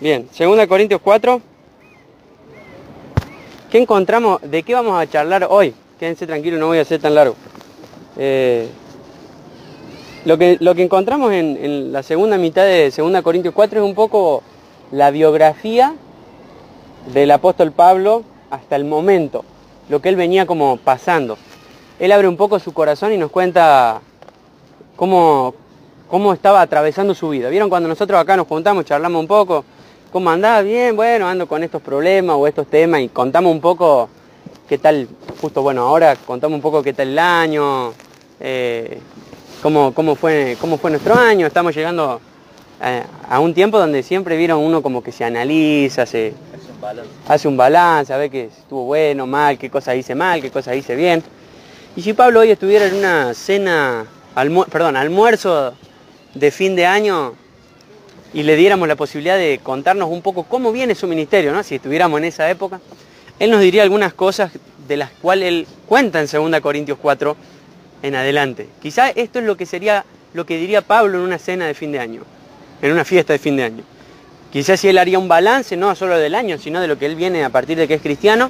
Bien, 2 Corintios 4. ¿Qué encontramos? ¿De qué vamos a charlar hoy? Quédense tranquilos, no voy a ser tan largo. Lo que encontramos en la segunda mitad de 2 Corintios 4 es un poco la biografía del apóstol Pablo hasta el momento, lo que él venía como pasando. Él abre un poco su corazón y nos cuenta cómo estaba atravesando su vida. ¿Vieron cuando nosotros acá nos juntamos, charlamos un poco? ¿Cómo andás? Bien, bueno, ando con estos problemas o estos temas y contamos un poco qué tal, justo bueno, ahora contamos un poco qué tal el año, cómo fue nuestro año. Estamos llegando a un tiempo donde siempre vieron uno como que se analiza, hace un balance, a ver qué estuvo bueno, mal, qué cosas hice mal, qué cosas hice bien. Y si Pablo hoy estuviera en una almuerzo de fin de año y le diéramos la posibilidad de contarnos un poco cómo viene su ministerio, ¿no? Si estuviéramos en esa época, él nos diría algunas cosas de las cuales él cuenta en 2 Corintios 4 en adelante. Quizá esto es lo que diría Pablo en una cena de fin de año, en una fiesta de fin de año. Quizás si él haría un balance, no solo del año, sino de lo que él viene a partir de que es cristiano,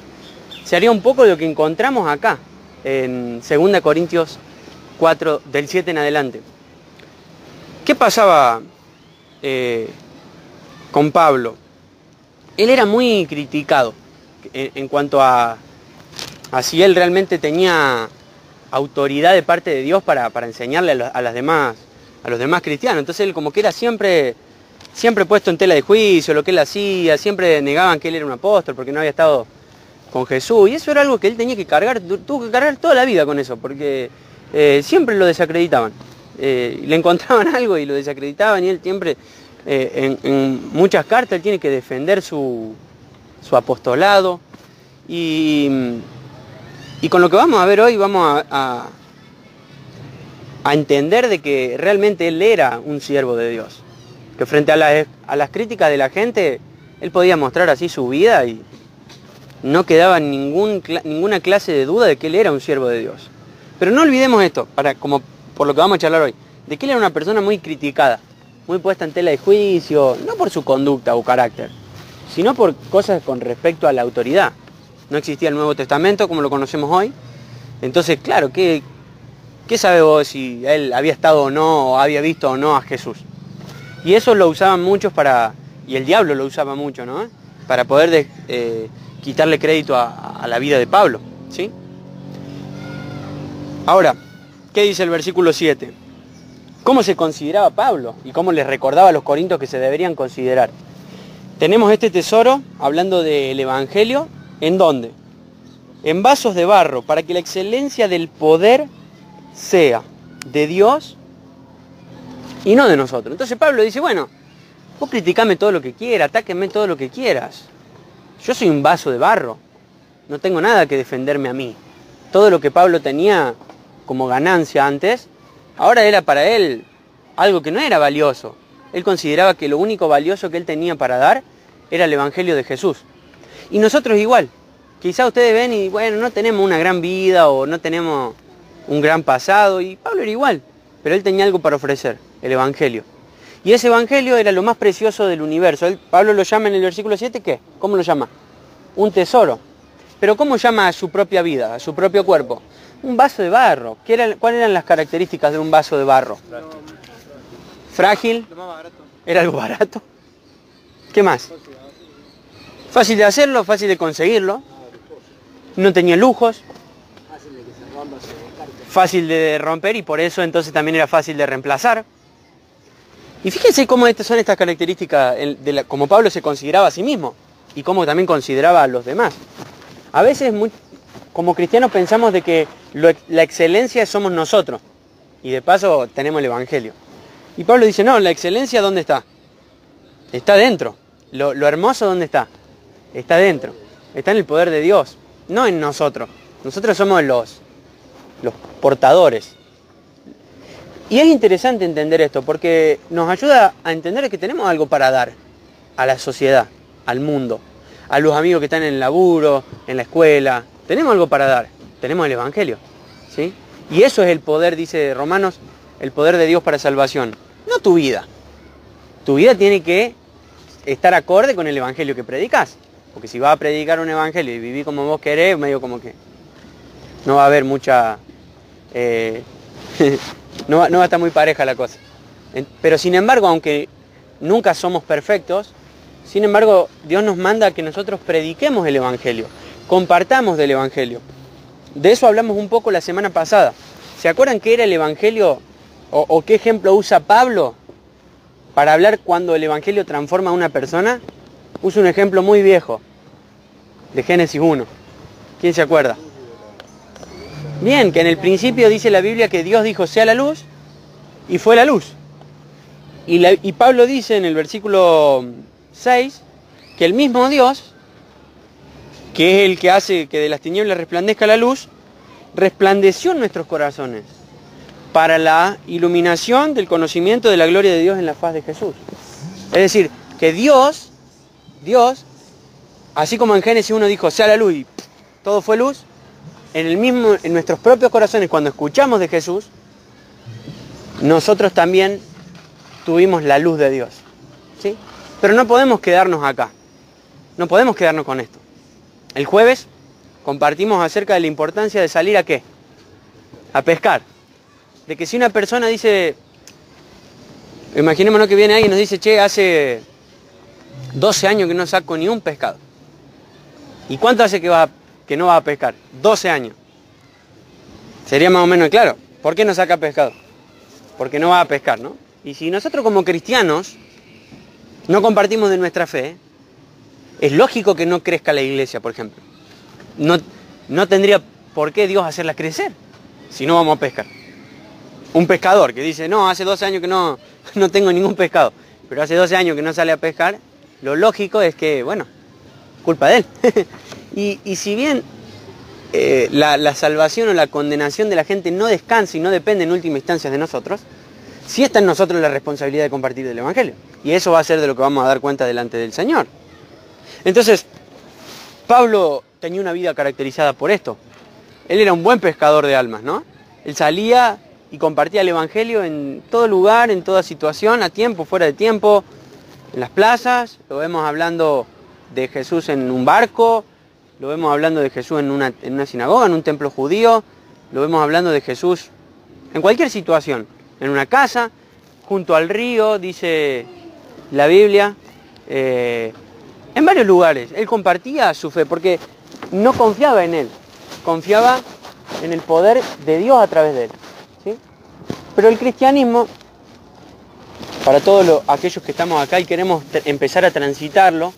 se haría un poco de lo que encontramos acá, en 2 Corintios 4, del 7 en adelante. ¿Qué pasaba con Pablo? Él era muy criticado en cuanto a si él realmente tenía autoridad de parte de Dios para enseñarle a los demás cristianos. Entonces él como que era siempre puesto en tela de juicio, lo que él hacía, siempre negaban que él era un apóstol porque no había estado con Jesús. Y eso era algo que él tenía que cargar, tuvo que cargar toda la vida con eso, porque siempre lo desacreditaban. Le encontraban algo y lo desacreditaban, y él siempre, en muchas cartas, él tiene que defender su apostolado. Y con lo que vamos a ver hoy vamos a entender de que realmente él era un siervo de Dios. Que frente a las críticas de la gente, él podía mostrar así su vida y no quedaba ninguna clase de duda de que él era un siervo de Dios. Pero no olvidemos esto, como por lo que vamos a charlar hoy, de que él era una persona muy criticada, muy puesta en tela de juicio, no por su conducta o carácter, sino por cosas con respecto a la autoridad. No existía el Nuevo Testamento como lo conocemos hoy. Entonces, claro, ¿qué sabe vos si él había estado o no, o había visto o no a Jesús? Y eso lo usaban muchos y el diablo lo usaba mucho, ¿no? Para poder quitarle crédito a la vida de Pablo, ¿sí? Ahora, ¿qué dice el versículo 7? ¿Cómo se consideraba Pablo? Y cómo les recordaba a los corintios que se deberían considerar. Tenemos este tesoro, hablando del Evangelio, ¿en dónde? En vasos de barro, para que la excelencia del poder sea de Dios y no de nosotros. Entonces Pablo dice, bueno, vos criticame todo lo que quieras, atáquenme todo lo que quieras. Yo soy un vaso de barro, no tengo nada que defenderme a mí. Todo lo que Pablo tenía como ganancia antes, ahora era para él algo que no era valioso. Él consideraba que lo único valioso que él tenía para dar era el Evangelio de Jesús. Y nosotros igual. Quizá ustedes ven y bueno, no tenemos una gran vida o no tenemos un gran pasado, y Pablo era igual, pero él tenía algo para ofrecer, el Evangelio. Y ese Evangelio era lo más precioso del universo. Pablo lo llama en el versículo 7, ¿qué? ¿Cómo lo llama? Un tesoro. Pero ¿cómo llama a su propia vida, a su propio cuerpo? Un vaso de barro. ¿Cuáles eran las características de un vaso de barro? Frágil. Era algo barato. ¿Qué más? Fácil de hacerlo, fácil de conseguirlo. No tenía lujos. Fácil de romper, y por eso entonces también era fácil de reemplazar. Y fíjense cómo son estas características, como Pablo se consideraba a sí mismo y cómo también consideraba a los demás. A veces como cristianos pensamos de que la excelencia somos nosotros y de paso tenemos el Evangelio. Y Pablo dice, no, la excelencia ¿dónde está? Está dentro. Lo hermoso ¿dónde está? Está dentro. Está en el poder de Dios, no en nosotros. Nosotros somos los portadores. Y es interesante entender esto porque nos ayuda a entender que tenemos algo para dar a la sociedad, al mundo, a los amigos que están en el laburo, en la escuela. Tenemos algo para dar, tenemos el Evangelio, ¿sí? Y eso es el poder, dice Romanos, el poder de Dios para salvación. No tu vida. Tu vida tiene que estar acorde con el evangelio que predicas. Porque si vas a predicar un evangelio y vivir como vos querés, medio como que no va a haber mucha... no va a estar muy pareja la cosa. Pero sin embargo, aunque nunca somos perfectos, sin embargo, Dios nos manda a que nosotros prediquemos el evangelio, compartamos del evangelio. De eso hablamos un poco la semana pasada. ¿Se acuerdan qué era el evangelio o qué ejemplo usa Pablo para hablar cuando el evangelio transforma a una persona? Usa un ejemplo muy viejo, de Génesis 1. ¿Quién se acuerda? Bien, que en el principio dice la Biblia que Dios dijo sea la luz, y fue la luz. Y Pablo dice en el versículo 6, que el mismo Dios, que es el que hace que de las tinieblas resplandezca la luz, resplandeció en nuestros corazones para la iluminación del conocimiento de la gloria de Dios en la faz de Jesús. Es decir, que Dios, así como en Génesis 1 dijo, sea la luz y todo fue luz, en nuestros propios corazones, cuando escuchamos de Jesús, nosotros también tuvimos la luz de Dios. ¿Sí? Pero no podemos quedarnos acá. No podemos quedarnos con esto. El jueves compartimos acerca de la importancia de salir ¿a qué? A pescar. De que si una persona dice, imaginémonos que viene alguien y nos dice, che, hace 12 años que no saco ni un pescado. ¿Y cuánto hace que no va a pescar? 12 años. Sería más o menos claro. ¿Por qué no saca pescado? Porque no va a pescar, ¿no? Y si nosotros como cristianos no compartimos de nuestra fe, es lógico que no crezca la iglesia, por ejemplo. No tendría por qué Dios hacerla crecer si no vamos a pescar. Un pescador que dice, no, hace 12 años que no tengo ningún pescado, pero hace 12 años que no sale a pescar, lo lógico es que, bueno, culpa de él. y si bien la salvación o la condenación de la gente no descansa y no depende en última instancia de nosotros, sí está en nosotros la responsabilidad de compartir el evangelio. Y eso va a ser de lo que vamos a dar cuenta delante del Señor. Entonces, Pablo tenía una vida caracterizada por esto. Él era un buen pescador de almas, ¿no? Él salía y compartía el evangelio en todo lugar, en toda situación, a tiempo, fuera de tiempo, en las plazas. Lo vemos hablando de Jesús en un barco, lo vemos hablando de Jesús en una sinagoga, en un templo judío, lo vemos hablando de Jesús en cualquier situación, en una casa, junto al río, dice la Biblia, en varios lugares. Él compartía su fe porque no confiaba en él, confiaba en el poder de Dios a través de él. ¿Sí? Pero el cristianismo, para todos aquellos que estamos acá y queremos empezar a transitarlo,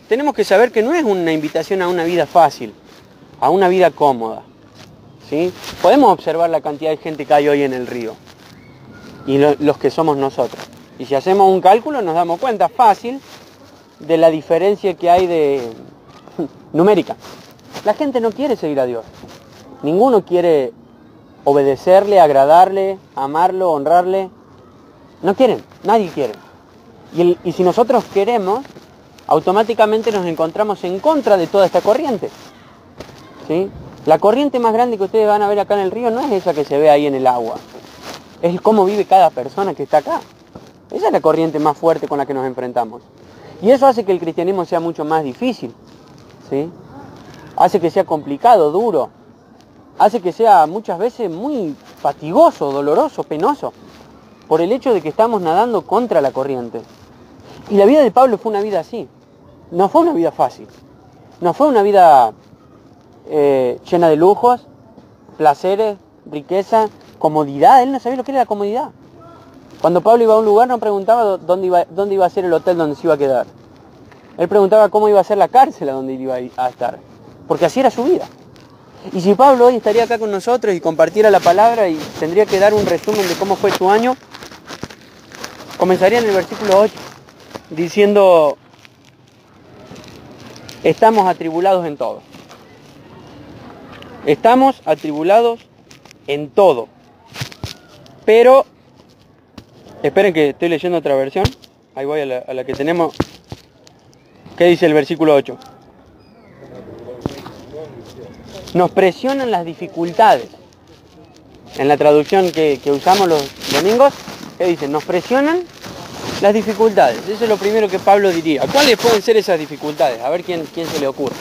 tenemos que saber que no es una invitación a una vida fácil, a una vida cómoda. ¿Sí? Podemos observar la cantidad de gente que hay hoy en el río y los que somos nosotros. Y si hacemos un cálculo nos damos cuenta fácil de la diferencia que hay numérica. La gente no quiere seguir a Dios. Ninguno quiere obedecerle, agradarle, amarlo, honrarle. No quieren, nadie quiere. Y si nosotros queremos, automáticamente nos encontramos en contra de toda esta corriente. ¿Sí? La corriente más grande que ustedes van a ver acá en el río no es esa que se ve ahí en el agua. Es cómo vive cada persona que está acá. Esa es la corriente más fuerte con la que nos enfrentamos. Y eso hace que el cristianismo sea mucho más difícil. ¿Sí? Hace que sea complicado, duro. Hace que sea muchas veces muy fatigoso, doloroso, penoso. Por el hecho de que estamos nadando contra la corriente. Y la vida de Pablo fue una vida así. No fue una vida fácil. No fue una vida llena de lujos, placeres, riqueza, comodidad. Él no sabía lo que era la comodidad. Cuando Pablo iba a un lugar no preguntaba dónde iba a ser el hotel donde se iba a quedar. Él preguntaba cómo iba a ser la cárcel a donde iba a estar. Porque así era su vida. Y si Pablo hoy estaría acá con nosotros y compartiera la palabra y tendría que dar un resumen de cómo fue su año, comenzaría en el versículo 8, diciendo, estamos atribulados en todo. Estamos atribulados en todo. Pero, esperen que estoy leyendo otra versión. Ahí voy a la que tenemos. ¿Qué dice el versículo 8? Nos presionan las dificultades. En la traducción que usamos los domingos, ¿qué dice? Nos presionan Las dificultades, eso es lo primero que Pablo diría. ¿Cuáles pueden ser esas dificultades? A ver quién se le ocurre.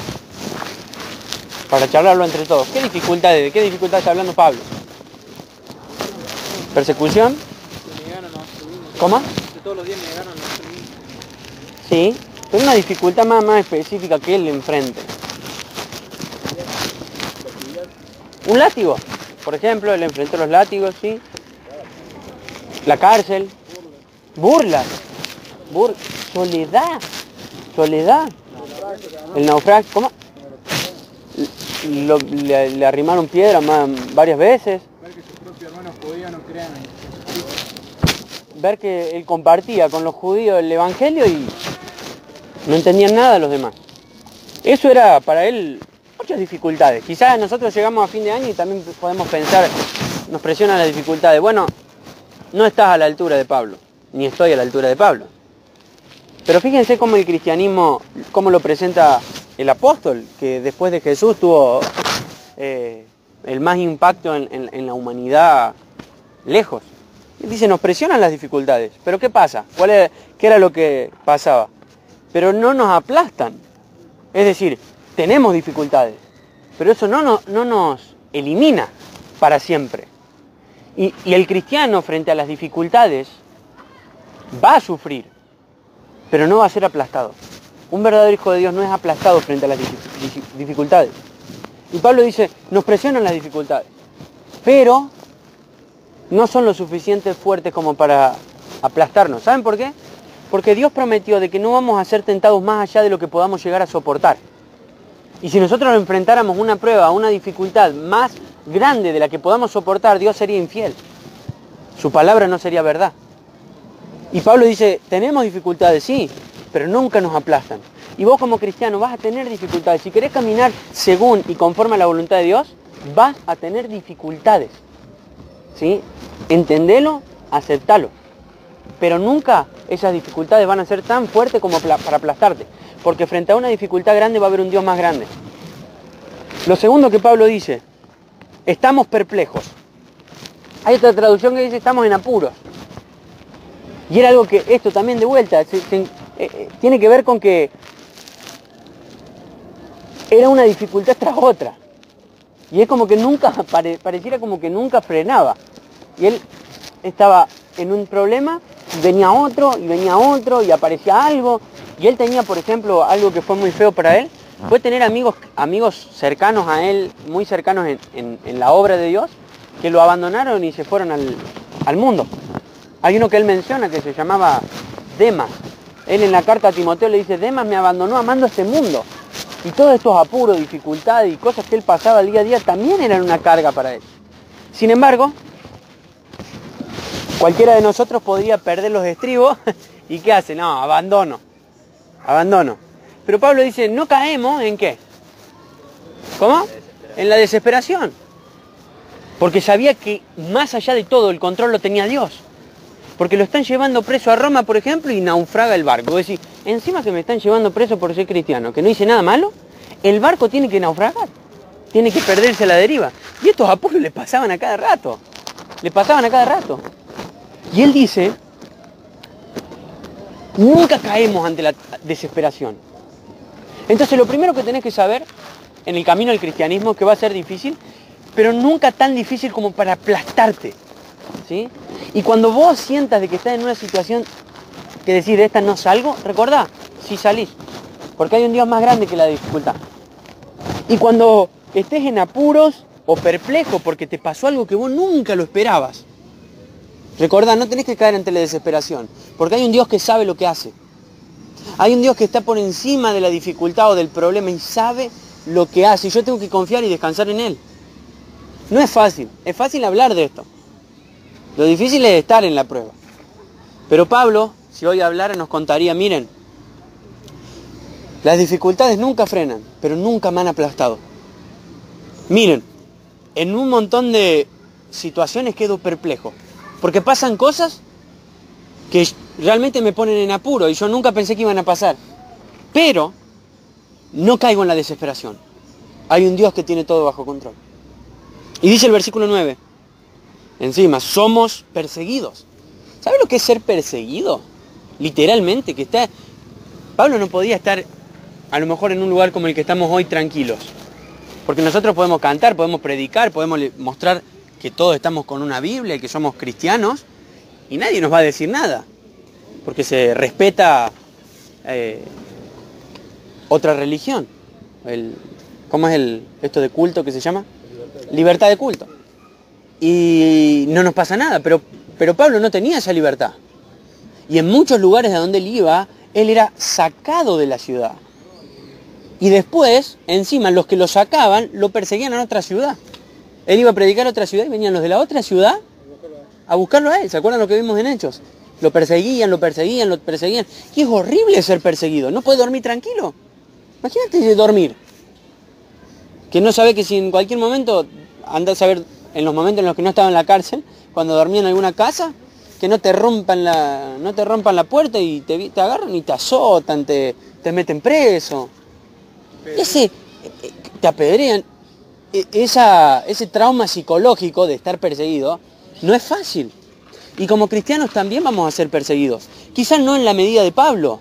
Para charlarlo entre todos. ¿Qué dificultades? ¿De qué dificultades está hablando Pablo? ¿Persecución? ¿Cómo? Todos los días me llegaron los mismos. Sí, pero una dificultad más específica que él enfrente. Un látigo, por ejemplo, él enfrentó los látigos, sí. La cárcel. Burlas. Soledad. El naufragio. ¿Cómo? Le arrimaron piedras varias veces. Ver que sus propios hermanos judíos no crean en Cristo. Ver que él compartía con los judíos el evangelio y no entendían nada los demás. Eso era para él muchas dificultades. Quizás nosotros llegamos a fin de año y también podemos pensar, nos presionan las dificultades. Bueno, no estás a la altura de Pablo, ni estoy a la altura de Pablo. Pero fíjense cómo el cristianismo, cómo lo presenta el apóstol, que después de Jesús tuvo el más impacto en la humanidad lejos. Dice, nos presionan las dificultades. ¿Pero qué pasa? ¿Qué era lo que pasaba? Pero no nos aplastan. Es decir, tenemos dificultades, pero eso no nos elimina para siempre. Y el cristiano frente a las dificultades va a sufrir, pero no va a ser aplastado. Un verdadero hijo de Dios no es aplastado frente a las dificultades. Y Pablo dice, nos presionan las dificultades, pero no son lo suficiente fuertes como para aplastarnos. ¿Saben por qué? Porque Dios prometió de que no vamos a ser tentados más allá de lo que podamos llegar a soportar. Y si nosotros enfrentáramos una prueba, una dificultad más grande de la que podamos soportar, Dios sería infiel. Su palabra no sería verdad. Y Pablo dice, tenemos dificultades, sí, pero nunca nos aplastan. Y vos como cristiano vas a tener dificultades. Si querés caminar según y conforme a la voluntad de Dios, vas a tener dificultades. ¿Sí? Entendelo, aceptalo. Pero nunca esas dificultades van a ser tan fuertes como para aplastarte. Porque frente a una dificultad grande va a haber un Dios más grande. Lo segundo que Pablo dice, estamos perplejos. Hay otra traducción que dice, estamos en apuros. Y era algo que, esto también de vuelta, tiene que ver con que era una dificultad tras otra. Y es como que nunca, pareciera como que nunca frenaba. Y él estaba en un problema, venía otro, y aparecía algo. Y él tenía, por ejemplo, algo que fue muy feo para él, fue tener amigos cercanos a él, muy cercanos en la obra de Dios, que lo abandonaron y se fueron al mundo. Hay uno que él menciona que se llamaba Demas. Él en la carta a Timoteo le dice, Demas me abandonó amando este mundo. Y todos estos apuros, dificultades y cosas que él pasaba día a día también eran una carga para él. Sin embargo, cualquiera de nosotros podría perder los estribos y ¿qué hace? No, abandono. Pero Pablo dice, no caemos ¿en qué? ¿Cómo? En la desesperación. Porque sabía que más allá de todo el control lo tenía Dios. Porque lo están llevando preso a Roma, por ejemplo, y naufraga el barco. Es decir, encima que me están llevando preso por ser cristiano, que no hice nada malo, el barco tiene que naufragar. Tiene que perderse a la deriva. Y estos apuros le pasaban a cada rato. Y él dice, nunca caemos ante la desesperación. Entonces lo primero que tenés que saber en el camino del cristianismo es que va a ser difícil, pero nunca tan difícil como para aplastarte. ¿Sí? Y cuando vos sientas de que estás en una situación que decís, de esta no salgo, recordá, sí salís. Porque hay un Dios más grande que la dificultad. Y cuando estés en apuros o perplejo porque te pasó algo que vos nunca lo esperabas, recordá, no tenés que caer ante la desesperación. Porque hay un Dios que sabe lo que hace. Hay un Dios que está por encima de la dificultad o del problema y sabe lo que hace. Y yo tengo que confiar y descansar en Él. No es fácil hablar de esto. Lo difícil es estar en la prueba. Pero Pablo, si hoy hablara, nos contaría, miren, las dificultades nunca frenan, pero nunca me han aplastado. Miren, en un montón de situaciones quedo perplejo, porque pasan cosas que realmente me ponen en apuro y yo nunca pensé que iban a pasar. Pero no caigo en la desesperación. Hay un Dios que tiene todo bajo control. Y dice el versículo 9, encima, somos perseguidos. ¿Sabe lo que es ser perseguido? literalmente, que está... Pablo no podía estar a lo mejor en un lugar como el que estamos hoy tranquilos. Porque nosotros podemos cantar, podemos predicar, podemos mostrar que todos estamos con una Biblia y que somos cristianos y nadie nos va a decir nada. Porque se respeta otra religión. ¿Cómo es esto de culto que se llama? Libertad de culto. Y no nos pasa nada, pero Pablo no tenía esa libertad. Y en muchos lugares a donde él iba, él era sacado de la ciudad. Y después, encima, los que lo sacaban, lo perseguían a otra ciudad. Él iba a predicar a otra ciudad y venían los de la otra ciudad a buscarlo a él. ¿Se acuerdan lo que vimos en Hechos? Lo perseguían, lo perseguían, lo perseguían. Y es horrible ser perseguido. No puede dormir tranquilo. Imagínate dormir. Que no sabe que si en cualquier momento, anda a saber, en los momentos en los que no estaba en la cárcel, cuando dormía en alguna casa, que no te rompan la puerta y te agarran y te azotan, te meten preso. Te apedrean. Ese trauma psicológico de estar perseguido no es fácil. Y como cristianos también vamos a ser perseguidos. Quizás no en la medida de Pablo,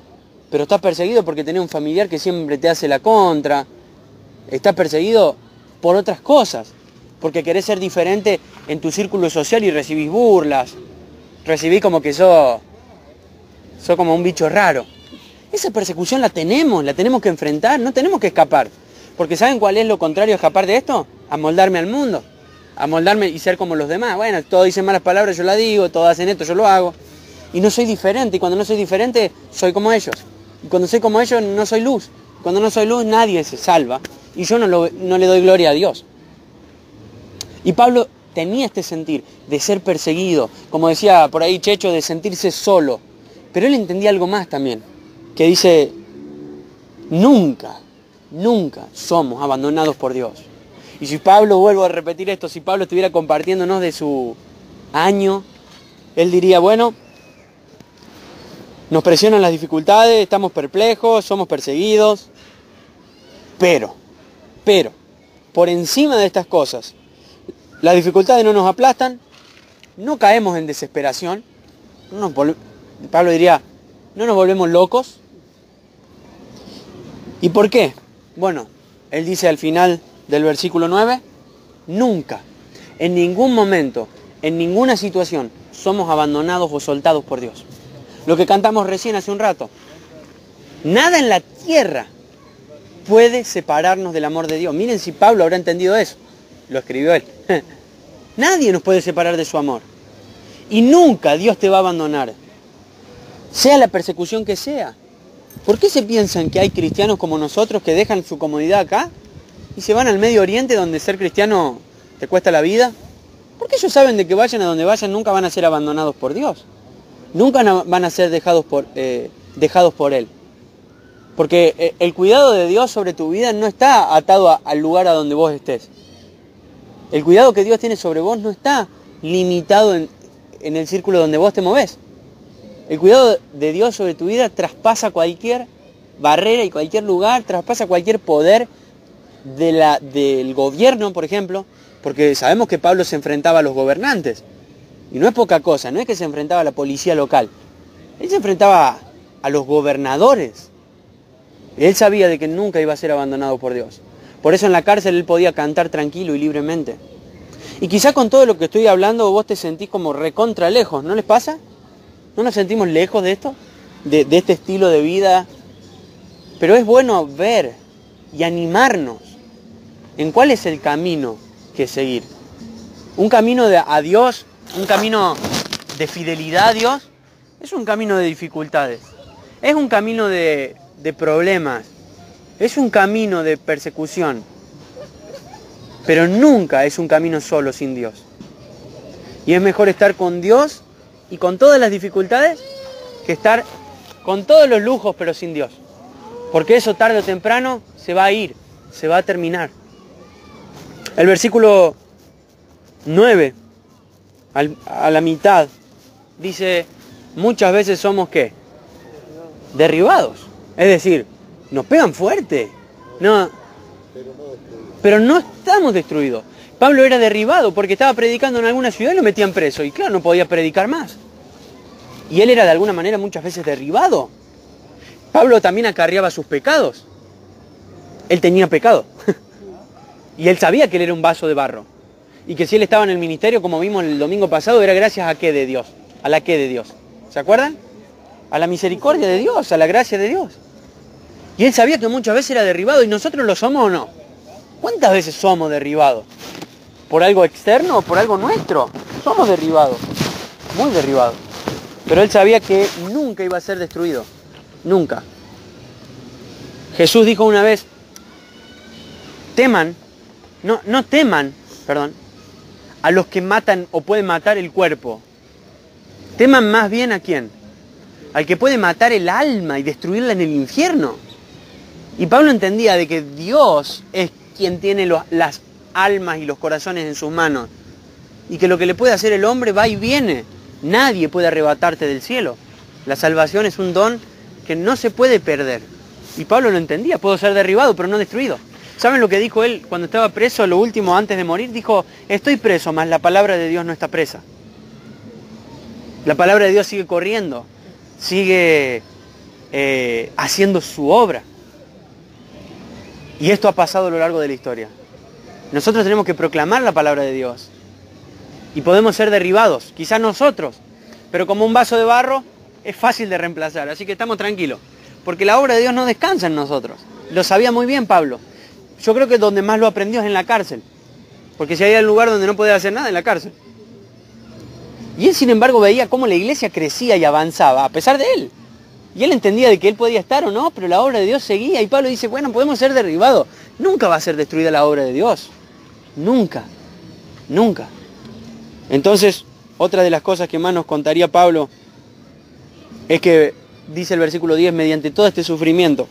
pero estás perseguido porque tenés un familiar que siempre te hace la contra. Estás perseguido por otras cosas. Porque querés ser diferente en tu círculo social y recibís burlas. Recibís como que sos como un bicho raro. Esa persecución la tenemos que enfrentar, no tenemos que escapar. Porque ¿saben cuál es lo contrario a escapar de esto? Amoldarme al mundo. Amoldarme y ser como los demás. Bueno, todos dicen malas palabras, yo las digo, todos hacen esto, yo lo hago. Y no soy diferente, y cuando no soy diferente, soy como ellos. Y cuando soy como ellos, no soy luz. Cuando no soy luz, nadie se salva. Y yo no le doy gloria a Dios. Y Pablo tenía este sentir de ser perseguido, como decía por ahí Checho, de sentirse solo. Pero él entendía algo más también, que dice, nunca somos abandonados por Dios. Y si Pablo, vuelvo a repetir esto, si Pablo estuviera compartiéndonos de su año, él diría, bueno, nos presionan las dificultades, estamos perplejos, somos perseguidos, pero, por encima de estas cosas, las dificultades no nos aplastan, no caemos en desesperación, Pablo diría, no nos volvemos locos. ¿Y por qué? Bueno, él dice al final del versículo 9, nunca, en ningún momento, en ninguna situación, somos abandonados o soltados por Dios. Lo que cantamos recién hace un rato. Nada en la tierra puede separarnos del amor de Dios. Miren si Pablo habrá entendido eso. Lo escribió él. Nadie nos puede separar de su amor. Y nunca Dios te va a abandonar. Sea la persecución que sea. ¿Por qué se piensan que hay cristianos como nosotros que dejan su comodidad acá y se van al Medio Oriente donde ser cristiano te cuesta la vida? Porque ellos saben de que vayan a donde vayan nunca van a ser abandonados por Dios. Nunca van a ser dejados por Él. Porque el cuidado de Dios sobre tu vida no está atado al lugar a donde vos estés. El cuidado que Dios tiene sobre vos no está limitado en el círculo donde vos te movés. El cuidado de Dios sobre tu vida traspasa cualquier barrera y cualquier lugar, traspasa cualquier poder del gobierno, por ejemplo, porque sabemos que Pablo se enfrentaba a los gobernantes. Y no es poca cosa, no es que se enfrentaba a la policía local. Él se enfrentaba a los gobernadores. Él sabía de que nunca iba a ser abandonado por Dios. Por eso en la cárcel él podía cantar tranquilo y libremente. Y quizá con todo lo que estoy hablando vos te sentís como recontra lejos, ¿no les pasa? ¿No nos sentimos lejos de esto? De este estilo de vida. Pero es bueno ver y animarnos en cuál es el camino que seguir. Un camino a Dios, un camino de fidelidad a Dios, es un camino de dificultades. Es un camino de problemas. Es un camino de persecución. Pero nunca es un camino solo sin Dios. Y es mejor estar con Dios y con todas las dificultades que estar con todos los lujos pero sin Dios. Porque eso tarde o temprano se va a ir, se va a terminar. El versículo 9, a la mitad, dice, muchas veces somos ¿qué? Derribados. Es decir, nos pegan fuerte. No, pero no estamos destruidos. Pablo era derribado porque estaba predicando en alguna ciudad y lo metían preso. Y claro, no podía predicar más. Y él era de alguna manera muchas veces derribado. Pablo también acarreaba sus pecados. Él tenía pecado. Y él sabía que él era un vaso de barro. Y que si él estaba en el ministerio, como vimos el domingo pasado, era gracias a qué de Dios. ¿A la qué de Dios? ¿Se acuerdan? A la misericordia de Dios, a la gracia de Dios. Y él sabía que muchas veces era derribado. ¿Y nosotros lo somos o no? ¿Cuántas veces somos derribados? ¿Por algo externo o por algo nuestro? Somos derribados. Muy derribados. Pero él sabía que nunca iba a ser destruido. Nunca. Jesús dijo una vez, teman, no teman, perdón, a los que matan o pueden matar el cuerpo. Teman más bien ¿a quién? Al que puede matar el alma y destruirla en el infierno. Y Pablo entendía de que Dios es quien tiene las almas y los corazones en sus manos. Y que lo que le puede hacer el hombre va y viene. Nadie puede arrebatarte del cielo. La salvación es un don que no se puede perder. Y Pablo lo entendía, puedo ser derribado pero no destruido. ¿Saben lo que dijo él cuando estaba preso, lo último antes de morir? Dijo, estoy preso, mas la palabra de Dios no está presa. La palabra de Dios sigue corriendo, sigue haciendo su obra. Y esto ha pasado a lo largo de la historia. Nosotros tenemos que proclamar la palabra de Dios. Y podemos ser derribados, quizás nosotros, pero como un vaso de barro es fácil de reemplazar, así que estamos tranquilos. Porque la obra de Dios no descansa en nosotros. Lo sabía muy bien Pablo. Yo creo que donde más lo aprendió es en la cárcel. Porque si hay un lugar donde no puede hacer nada, en la cárcel. Y él, sin embargo, veía cómo la iglesia crecía y avanzaba, a pesar de él. Y él entendía de que él podía estar o no, pero la obra de Dios seguía. Y Pablo dice, bueno, podemos ser derribados. Nunca va a ser destruida la obra de Dios. Nunca. Nunca. Entonces, otra de las cosas que más nos contaría Pablo es que, dice el versículo 10, mediante todo este sufrimiento.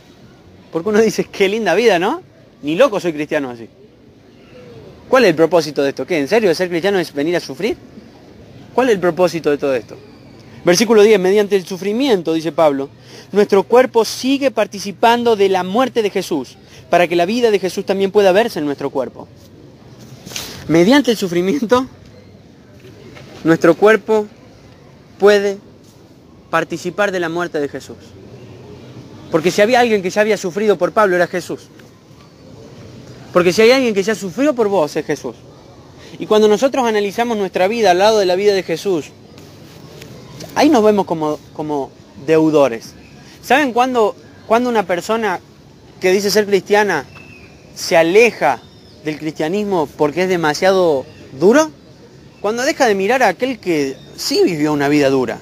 Porque uno dice, qué linda vida, ¿no? Ni loco soy cristiano así. ¿Cuál es el propósito de esto? ¿Qué? ¿En serio ser cristiano es venir a sufrir? ¿Cuál es el propósito de todo esto? Versículo 10, mediante el sufrimiento, dice Pablo, nuestro cuerpo sigue participando de la muerte de Jesús, para que la vida de Jesús también pueda verse en nuestro cuerpo. Mediante el sufrimiento, nuestro cuerpo puede participar de la muerte de Jesús. Porque si había alguien que ya había sufrido por Pablo, era Jesús. Porque si hay alguien que ya sufrió por vos, es Jesús. Y cuando nosotros analizamos nuestra vida al lado de la vida de Jesús, ahí nos vemos como deudores. ¿Saben cuándo una persona que dice ser cristiana se aleja del cristianismo porque es demasiado duro? Cuando deja de mirar a aquel que sí vivió una vida dura.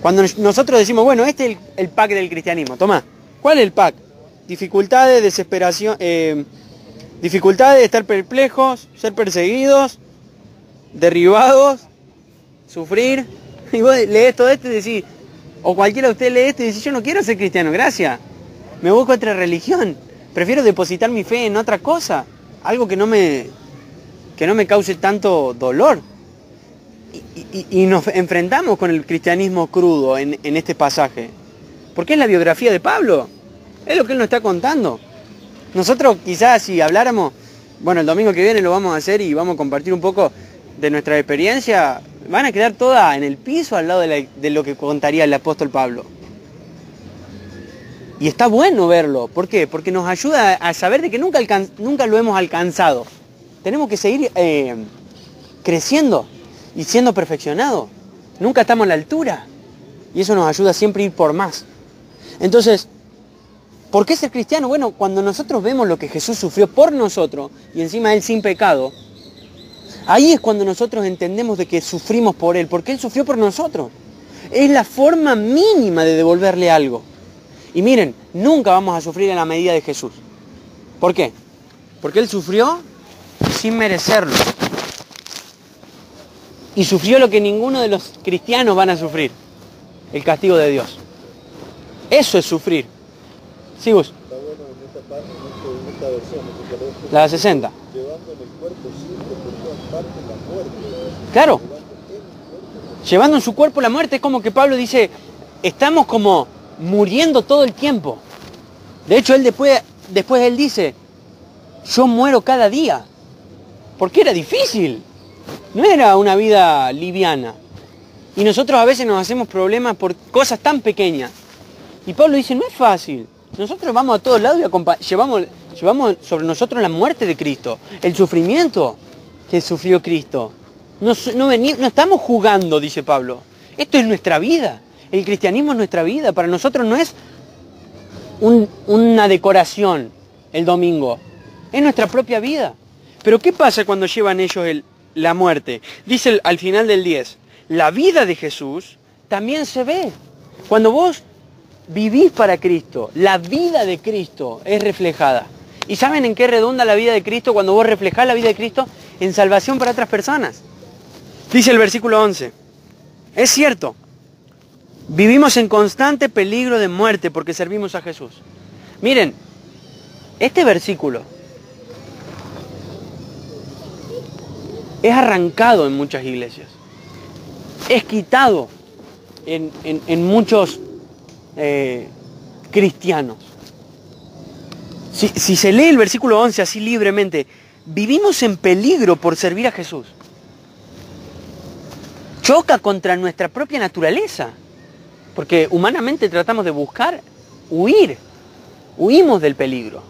Cuando nosotros decimos, bueno, este es el pack del cristianismo, toma, ¿cuál es el pack? Dificultades, desesperación, dificultades, estar perplejos, ser perseguidos, derribados, sufrir. Y vos lees todo esto y decís, o cualquiera de ustedes lee esto y dice, yo no quiero ser cristiano, gracias. Me busco otra religión. Prefiero depositar mi fe en otra cosa. Algo que no me cause tanto dolor. Y nos enfrentamos con el cristianismo crudo en este pasaje. Porque es la biografía de Pablo. Es lo que él nos está contando. Nosotros quizás si habláramos, bueno, el domingo que viene lo vamos a hacer y vamos a compartir un poco de nuestra experiencia. Van a quedar todas en el piso al lado de lo que contaría el apóstol Pablo. Y está bueno verlo. ¿Por qué? Porque nos ayuda a saber de que nunca lo hemos alcanzado. Tenemos que seguir creciendo y siendo perfeccionados. Nunca estamos a la altura. Y eso nos ayuda siempre a ir por más. Entonces, ¿por qué ser cristiano? Bueno, cuando nosotros vemos lo que Jesús sufrió por nosotros, y encima Él sin pecado, ahí es cuando nosotros entendemos de que sufrimos por Él, porque Él sufrió por nosotros. Es la forma mínima de devolverle algo. Y miren, nunca vamos a sufrir en la medida de Jesús. ¿Por qué? Porque Él sufrió sin merecerlo. Y sufrió lo que ninguno de los cristianos van a sufrir. El castigo de Dios. Eso es sufrir. Sí, Gus. Está bueno en esta parte, en esta versión, la 60. Llevando en el cuerpo siempre por todas partes la muerte. Claro. Llevando en su cuerpo la muerte, es como que Pablo dice, estamos como muriendo todo el tiempo. De hecho, él después él dice, yo muero cada día. Porque era difícil. No era una vida liviana. Y nosotros a veces nos hacemos problemas por cosas tan pequeñas. Y Pablo dice, no es fácil. Nosotros vamos a todos lados y llevamos sobre nosotros la muerte de Cristo, el sufrimiento que sufrió Cristo. No estamos jugando, dice Pablo. Esto es nuestra vida. El cristianismo es nuestra vida. Para nosotros no es una decoración el domingo. Es nuestra propia vida. Pero ¿qué pasa cuando llevan ellos la muerte? Dice al final del 10, la vida de Jesús también se ve. Cuando vos vivís para Cristo, la vida de Cristo es reflejada. ¿Y saben en qué redunda la vida de Cristo cuando vos reflejás la vida de Cristo? En salvación para otras personas. Dice el versículo 11, es cierto, vivimos en constante peligro de muerte porque servimos a Jesús. Miren, este versículo es arrancado en muchas iglesias. Es quitado en muchos cristianos. Si se lee el versículo 11 así libremente, vivimos en peligro por servir a Jesús. Choca contra nuestra propia naturaleza. Porque humanamente tratamos de buscar huir. Huimos del peligro.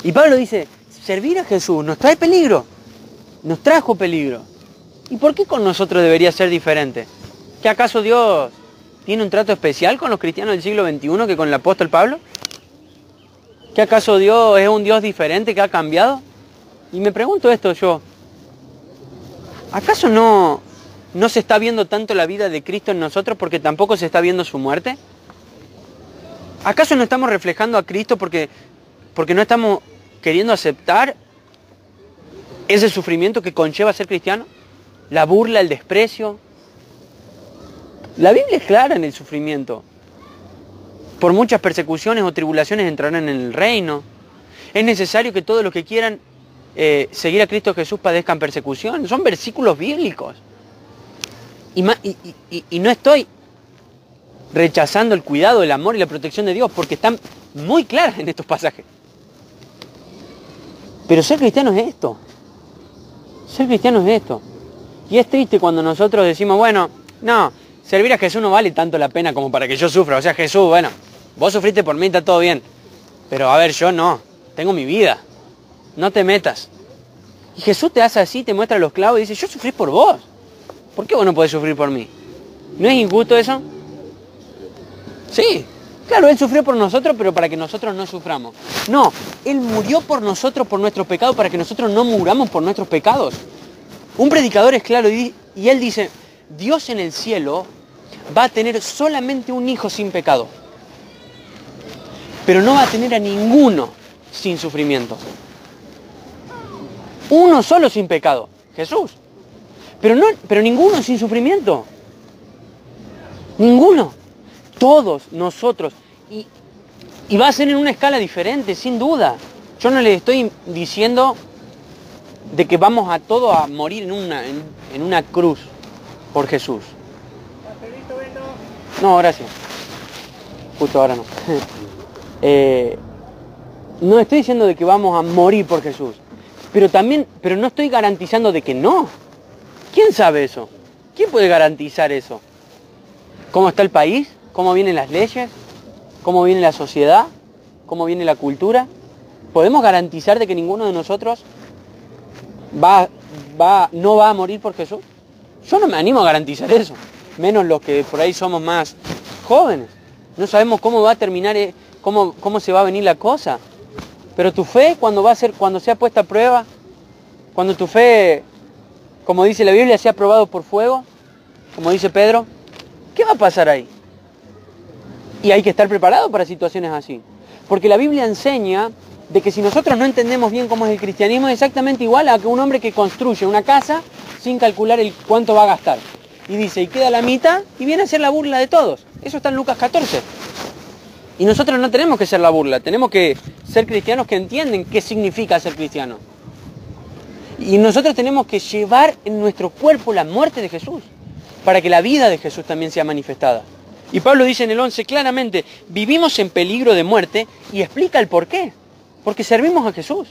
Y Pablo dice, servir a Jesús nos trae peligro. Nos trajo peligro. ¿Y por qué con nosotros debería ser diferente? ¿Que acaso Dios tiene un trato especial con los cristianos del siglo XXI que con el apóstol Pablo? ¿Que acaso Dios es un Dios diferente que ha cambiado? Y me pregunto esto yo. ¿Acaso no se está viendo tanto la vida de Cristo en nosotros porque tampoco se está viendo su muerte? ¿Acaso no estamos reflejando a Cristo porque no estamos queriendo aceptar ese sufrimiento que conlleva ser cristiano? La burla, el desprecio. La Biblia es clara en el sufrimiento. Por muchas persecuciones o tribulaciones entrarán en el reino. Es necesario que todos los que quieran seguir a Cristo Jesús padezcan persecución. Son versículos bíblicos. Y no estoy rechazando el cuidado, el amor y la protección de Dios, porque están muy claras en estos pasajes. Pero ser cristiano es esto. Ser cristiano es esto. Y es triste cuando nosotros decimos, bueno, no, servir a Jesús no vale tanto la pena como para que yo sufra. O sea, Jesús, bueno, vos sufriste por mí, está todo bien. Pero a ver, yo no, tengo mi vida. No te metas. Y Jesús te hace así, te muestra los clavos y dice, yo sufrí por vos. ¿Por qué vos no podés sufrir por mí? ¿No es injusto eso? Sí, claro, Él sufrió por nosotros, pero para que nosotros no suframos. No, Él murió por nosotros, por nuestros pecados, para que nosotros no muramos por nuestros pecados. Un predicador es claro y Él dice, Dios en el cielo va a tener solamente un hijo sin pecado. Pero no va a tener a ninguno sin sufrimiento. Uno solo sin pecado, Jesús. Pero ninguno sin sufrimiento. Ninguno. Todos nosotros. Y va a ser en una escala diferente, sin duda. Yo no les estoy diciendo de que vamos a todos a morir en una cruz por Jesús. No, gracias. Justo ahora no. No estoy diciendo de que vamos a morir por Jesús. Pero no estoy garantizando de que no. ¿Quién sabe eso? ¿Quién puede garantizar eso? ¿Cómo está el país? ¿Cómo vienen las leyes? ¿Cómo viene la sociedad? ¿Cómo viene la cultura? ¿Podemos garantizar de que ninguno de nosotros no va a morir por Jesús? Yo no me animo a garantizar eso. Menos los que por ahí somos más jóvenes. No sabemos cómo va a terminar, cómo se va a venir la cosa. Pero tu fe, cuando sea puesta a prueba, cuando tu fe, como dice la Biblia, sea probado por fuego, como dice Pedro, ¿qué va a pasar ahí? Y hay que estar preparado para situaciones así. Porque la Biblia enseña de que si nosotros no entendemos bien cómo es el cristianismo, es exactamente igual a que un hombre que construye una casa sin calcular cuánto va a gastar. Y dice, y queda la mitad, y viene a ser la burla de todos. Eso está en Lucas 14. Y nosotros no tenemos que ser la burla, tenemos que ser cristianos que entienden qué significa ser cristiano. Y nosotros tenemos que llevar en nuestro cuerpo la muerte de Jesús, para que la vida de Jesús también sea manifestada. Y Pablo dice en el 11 claramente, vivimos en peligro de muerte, y explica el por qué. Porque servimos a Jesús.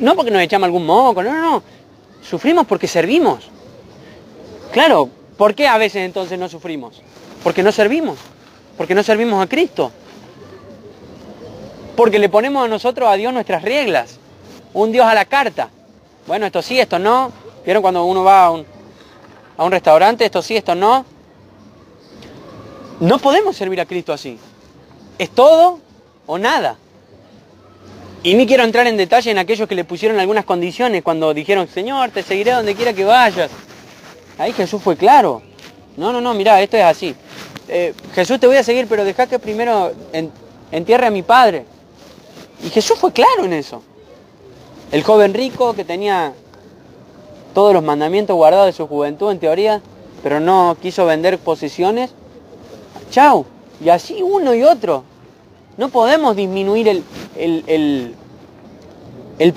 No porque nos echamos algún moco, no. Sufrimos porque servimos. Claro, ¿Por qué a veces entonces no sufrimos? Porque no servimos. Porque no servimos a Cristo. Porque le ponemos a nosotros, a Dios, nuestras reglas. Un Dios a la carta. Bueno, esto sí, esto no. ¿Vieron cuando uno va a un restaurante? Esto sí, esto no. No podemos servir a Cristo así. Es todo o nada. Y ni quiero entrar en detalle en aquellos que le pusieron algunas condiciones cuando dijeron, Señor, te seguiré donde quiera que vayas. Ahí Jesús fue claro. No, mirá, esto es así. Jesús, te voy a seguir, pero dejá que primero entierre a mi padre. Y Jesús fue claro en eso. El joven rico que tenía todos los mandamientos guardados de su juventud, en teoría, pero no quiso vender posesiones. Chao. Y así uno y otro. No podemos disminuir el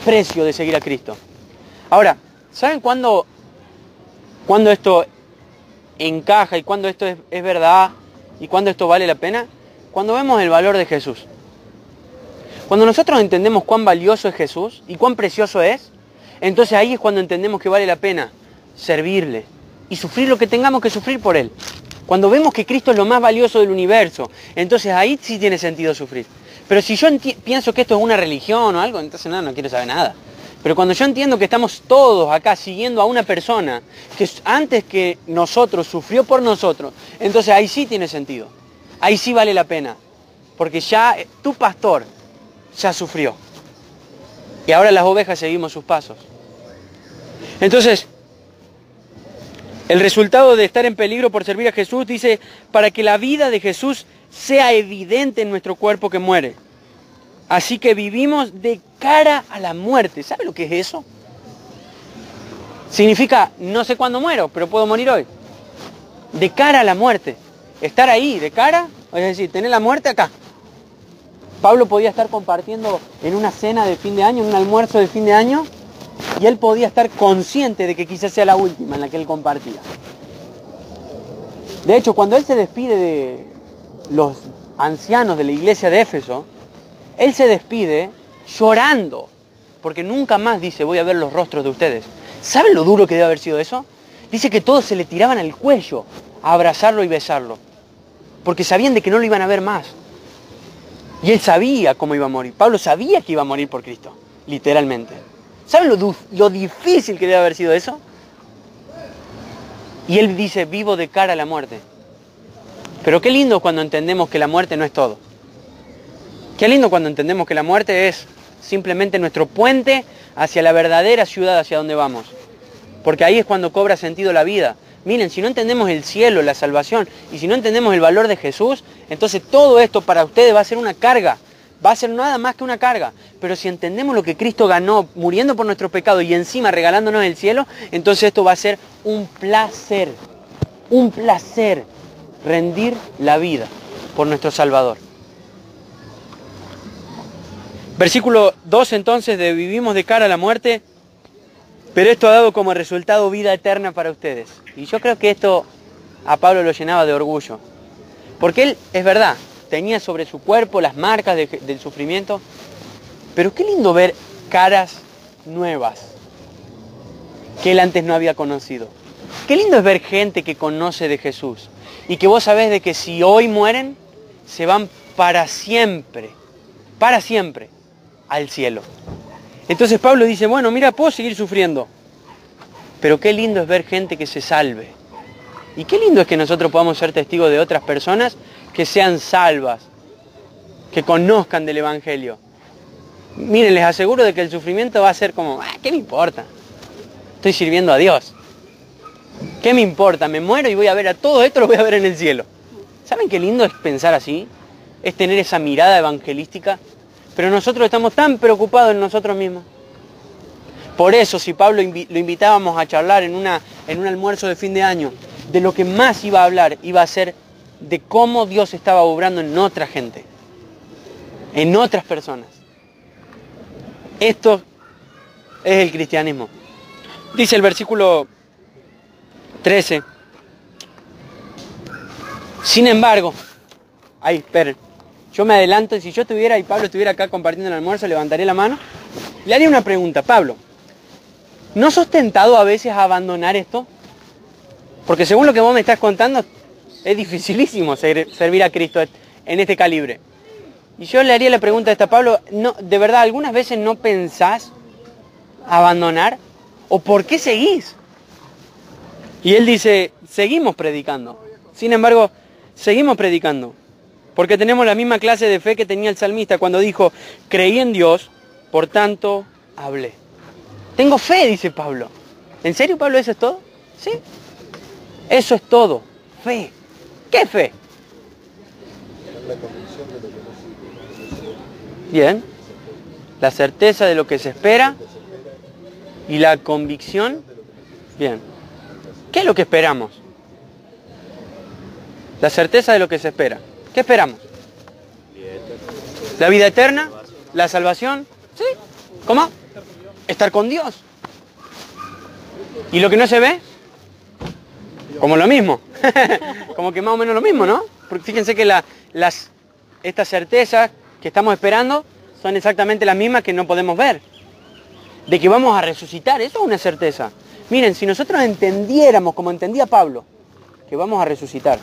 precio de seguir a Cristo. Ahora, ¿saben cuándo esto encaja y cuándo esto es verdad y cuándo esto vale la pena? Cuando vemos el valor de Jesús. Cuando nosotros entendemos cuán valioso es Jesús y cuán precioso es, entonces ahí es cuando entendemos que vale la pena servirle y sufrir lo que tengamos que sufrir por Él. Cuando vemos que Cristo es lo más valioso del universo, entonces ahí sí tiene sentido sufrir. Pero si yo pienso que esto es una religión o algo, entonces no quiero saber nada. Pero cuando yo entiendo que estamos todos acá siguiendo a una persona que antes que nosotros sufrió por nosotros, entonces ahí sí tiene sentido. Ahí sí vale la pena. Porque ya tu pastor ya sufrió. Y ahora las ovejas seguimos sus pasos. Entonces, el resultado de estar en peligro por servir a Jesús dice, para que la vida de Jesús sea evidente en nuestro cuerpo que muere. Así que vivimos de cara a la muerte. ¿Sabe lo que es eso? Significa, no sé cuándo muero, pero puedo morir hoy. De cara a la muerte. Estar ahí, de cara, es decir, tener la muerte acá. Pablo podía estar compartiendo en una cena de fin de año, en un almuerzo de fin de año, y él podía estar consciente de que quizás sea la última en la que él compartía. De hecho, cuando él se despide de los ancianos de la iglesia de Éfeso, él se despide llorando, porque nunca más dice, voy a ver los rostros de ustedes. ¿Saben lo duro que debe haber sido eso? Dice que todos se le tiraban al cuello a abrazarlo y besarlo, porque sabían de que no lo iban a ver más. Y él sabía cómo iba a morir. Pablo sabía que iba a morir por Cristo, literalmente. ¿Saben lo difícil que debe haber sido eso? Y él dice, vivo de cara a la muerte. Pero qué lindo cuando entendemos que la muerte no es todo. Qué lindo cuando entendemos que la muerte es simplemente nuestro puente hacia la verdadera ciudad hacia donde vamos. Porque ahí es cuando cobra sentido la vida. Miren, si no entendemos el cielo, la salvación, y si no entendemos el valor de Jesús, entonces todo esto para ustedes va a ser una carga. Va a ser nada más que una carga. Pero si entendemos lo que Cristo ganó muriendo por nuestros pecados y encima regalándonos el cielo, entonces esto va a ser un placer. Un placer rendir la vida por nuestro Salvador. Versículo 2 entonces de vivimos de cara a la muerte, pero esto ha dado como resultado vida eterna para ustedes. Y yo creo que esto a Pablo lo llenaba de orgullo. Porque él, es verdad, tenía sobre su cuerpo las marcas del sufrimiento, pero qué lindo ver caras nuevas que él antes no había conocido. Qué lindo es ver gente que conoce de Jesús y que vos sabés de que si hoy mueren, se van para siempre al cielo. Entonces Pablo dice, bueno, mira, puedo seguir sufriendo, pero qué lindo es ver gente que se salve. Y qué lindo es que nosotros podamos ser testigos de otras personas que sean salvas, que conozcan del Evangelio. Miren, les aseguro de que el sufrimiento va a ser como, ¿qué me importa? Estoy sirviendo a Dios. ¿Qué me importa? Me muero y voy a ver a todo esto, lo voy a ver en el cielo. ¿Saben qué lindo es pensar así? Es tener esa mirada evangelística. Pero nosotros estamos tan preocupados en nosotros mismos. Por eso, si Pablo lo invitábamos a charlar en un almuerzo de fin de año, de lo que más iba a hablar, iba a ser de cómo Dios estaba obrando en otra gente, en otras personas. Esto es el cristianismo. Dice el versículo 13. Sin embargo, ahí, esperen. Yo me adelanto, y si yo estuviera y Pablo estuviera acá compartiendo el almuerzo, levantaría la mano. Le haría una pregunta. Pablo, ¿no sos tentado a veces a abandonar esto? Porque según lo que vos me estás contando, es dificilísimo servir a Cristo en este calibre. Y yo le haría la pregunta a Pablo, no, ¿de verdad algunas veces no pensás abandonar? ¿O por qué seguís? Y él dice, seguimos predicando. Sin embargo, seguimos predicando. Porque tenemos la misma clase de fe que tenía el salmista cuando dijo, creí en Dios, por tanto hablé. Tengo fe, dice Pablo. ¿En serio, Pablo, eso es todo? Sí. Eso es todo. Fe. ¿Qué fe? La convicción de lo que no se Bien. La certeza de lo que se espera y la convicción. Bien. ¿Qué es lo que esperamos? La certeza de lo que se espera. ¿Qué esperamos? ¿La vida eterna? ¿La salvación? ¿Sí? ¿Cómo? Estar con Dios. ¿Y lo que no se ve? Como lo mismo. Como que más o menos lo mismo, ¿no? Porque fíjense que estas certezas que estamos esperando son exactamente las mismas que no podemos ver. De que vamos a resucitar, eso es una certeza. Miren, si nosotros entendiéramos, como entendía Pablo, que vamos a resucitar,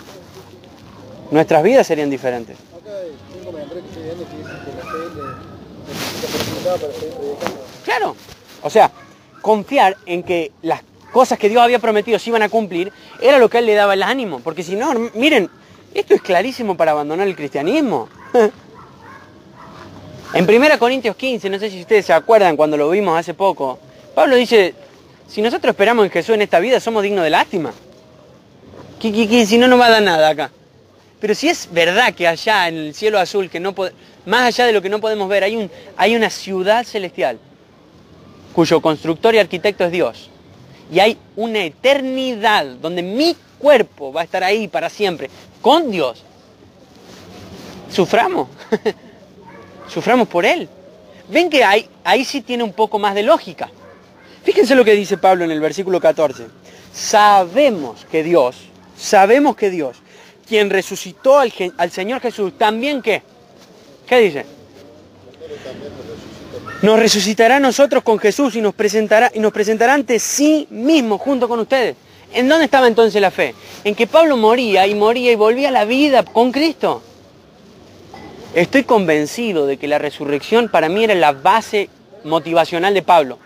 nuestras vidas serían diferentes. Acá hay un comentario que estoy viendo que dice que la fe necesita presentada para seguir predicando. Claro. O sea, confiar en que las cosas que Dios había prometido se iban a cumplir, era lo que a él le daba el ánimo. Porque si no, miren, esto es clarísimo para abandonar el cristianismo. En 1 Corintios 15, no sé si ustedes se acuerdan cuando lo vimos hace poco, Pablo dice, si nosotros esperamos en Jesús en esta vida, somos dignos de lástima. Si no nos va a dar nada acá. Pero si es verdad que allá en el cielo azul, que más allá de lo que no podemos ver, hay una ciudad celestial, cuyo constructor y arquitecto es Dios. Y hay una eternidad donde mi cuerpo va a estar ahí para siempre, con Dios. Suframos. Suframos por Él. Ven que ahí sí tiene un poco más de lógica. Fíjense lo que dice Pablo en el versículo 14. Sabemos que Dios, quien resucitó al Señor Jesús, también ¿qué? ¿Qué dice? Nos resucitará a nosotros con Jesús y nos presentará ante sí mismo junto con ustedes. ¿En dónde estaba entonces la fe? En que Pablo moría y volvía a la vida con Cristo. Estoy convencido de que la resurrección para mí era la base motivacional de Pablo.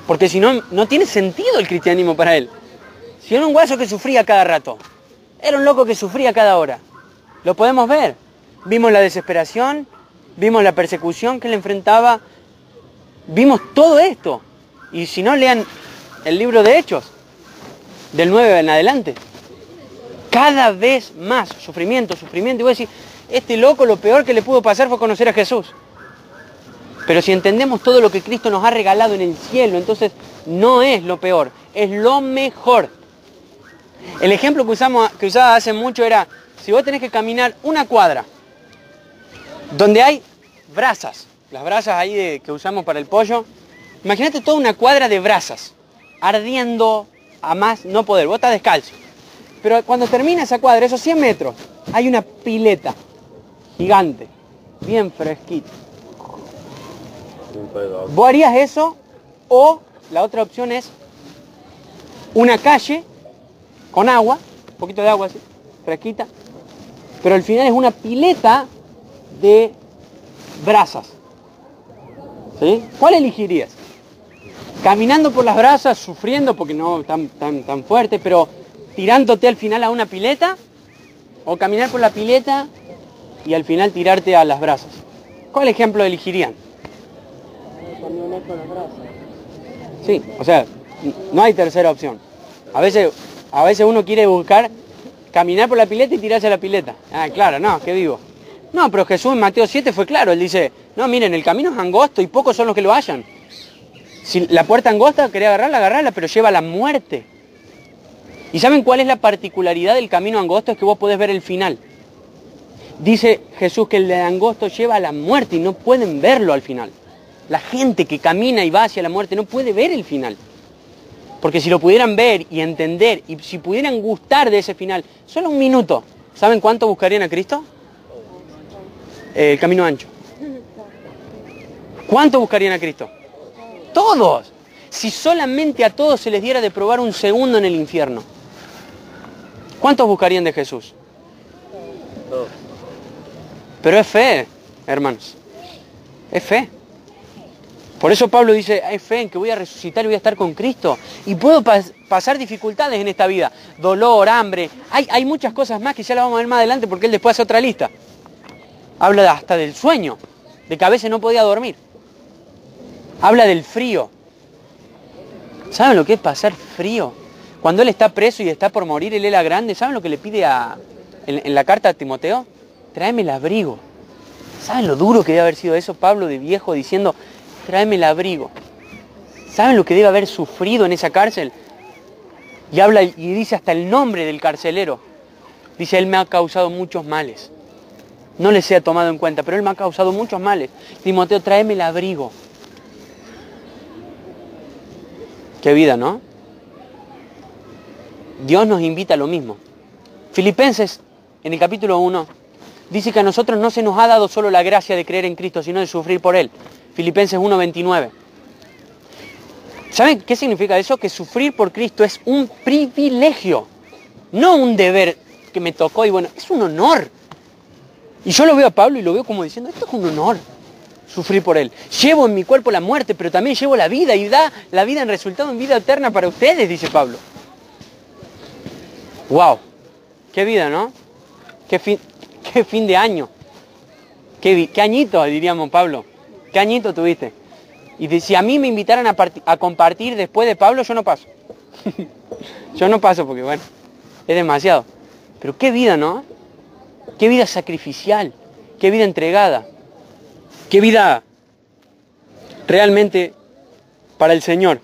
Porque si no, no tiene sentido el cristianismo para él. Si era un guaso que sufría cada rato. Era un loco que sufría cada hora. Lo podemos ver. Vimos la desesperación, vimos la persecución que le enfrentaba, vimos todo esto. Y si no, lean el libro de Hechos, del 9 en adelante. Cada vez más sufrimiento. Y voy a decir, este loco lo peor que le pudo pasar fue conocer a Jesús. Pero si entendemos todo lo que Cristo nos ha regalado en el cielo, entonces no es lo peor, es lo mejor. El ejemplo que usaba hace mucho era, si vos tenés que caminar una cuadra, donde hay brasas, las brasas ahí que usamos para el pollo, imagínate toda una cuadra de brasas, ardiendo a más no poder, vos estás descalzo. Pero cuando termina esa cuadra, esos 100 metros, hay una pileta gigante, bien fresquita. ¿Vos harías eso? O la otra opción es una calle con agua, un poquito de agua así, fresquita, pero al final es una pileta de brasas. ¿Sí? ¿Cuál elegirías? Caminando por las brasas, sufriendo porque no tan fuerte, pero tirándote al final a una pileta, o caminar por la pileta y al final tirarte a las brasas. ¿Cuál ejemplo elegirían? Sí, o sea, no hay tercera opción. A veces uno quiere buscar caminar por la pileta y tirarse a la pileta. Ah, claro, no, qué vivo. No, pero Jesús en Mateo 7 fue claro, él dice, no, miren, el camino es angosto y pocos son los que lo hallan. Si la puerta angosta, querés agarrarla, pero lleva a la muerte. ¿Y saben cuál es la particularidad del camino angosto? Es que vos podés ver el final. Dice Jesús que el de angosto lleva a la muerte y no pueden verlo al final. La gente que camina y va hacia la muerte no puede ver el final. Porque si lo pudieran ver y entender, y si pudieran gustar de ese final, solo un minuto, ¿saben cuánto buscarían a Cristo? El camino ancho. ¿Cuánto buscarían a Cristo? Todos. Si solamente a todos se les diera de probar un segundo en el infierno. ¿Cuántos buscarían de Jesús? Todos. Pero es fe, hermanos. Es fe. Por eso Pablo dice, hay fe en que voy a resucitar y voy a estar con Cristo. Y puedo pasar dificultades en esta vida. Dolor, hambre. Hay muchas cosas más que ya las vamos a ver más adelante porque él después hace otra lista. Habla hasta del sueño, de que a veces no podía dormir. Habla del frío. ¿Saben lo que es pasar frío? Cuando él está preso y está por morir, él era grande. ¿Saben lo que le pide en la carta a Timoteo? Tráeme el abrigo. ¿Saben lo duro que debe haber sido eso, Pablo de viejo, diciendo, tráeme el abrigo? ¿Saben lo que debe haber sufrido en esa cárcel? Y habla y dice hasta el nombre del carcelero. Dice, él me ha causado muchos males. No les he tomado en cuenta, pero él me ha causado muchos males. Timoteo, tráeme el abrigo. Qué vida, ¿no? Dios nos invita a lo mismo. Filipenses, en el capítulo 1, dice que a nosotros no se nos ha dado solo la gracia de creer en Cristo, sino de sufrir por Él. Filipenses 1:29. ¿Saben qué significa eso? Que sufrir por Cristo es un privilegio, no un deber que me tocó y bueno, es un honor. Y yo lo veo a Pablo y lo veo como diciendo, esto es un honor, sufrir por Él. Llevo en mi cuerpo la muerte, pero también llevo la vida y da la vida en resultado en vida eterna para ustedes, dice Pablo. ¡Wow! ¡Qué vida!, ¿no? ¡Qué fin de año! ¡Qué añito, diríamos, Pablo! ¿Qué añito tuviste? Y si a mí me invitaran a compartir después de Pablo, yo no paso. Yo no paso porque, bueno, es demasiado. Pero qué vida, ¿no? Qué vida sacrificial, qué vida entregada, qué vida realmente para el Señor.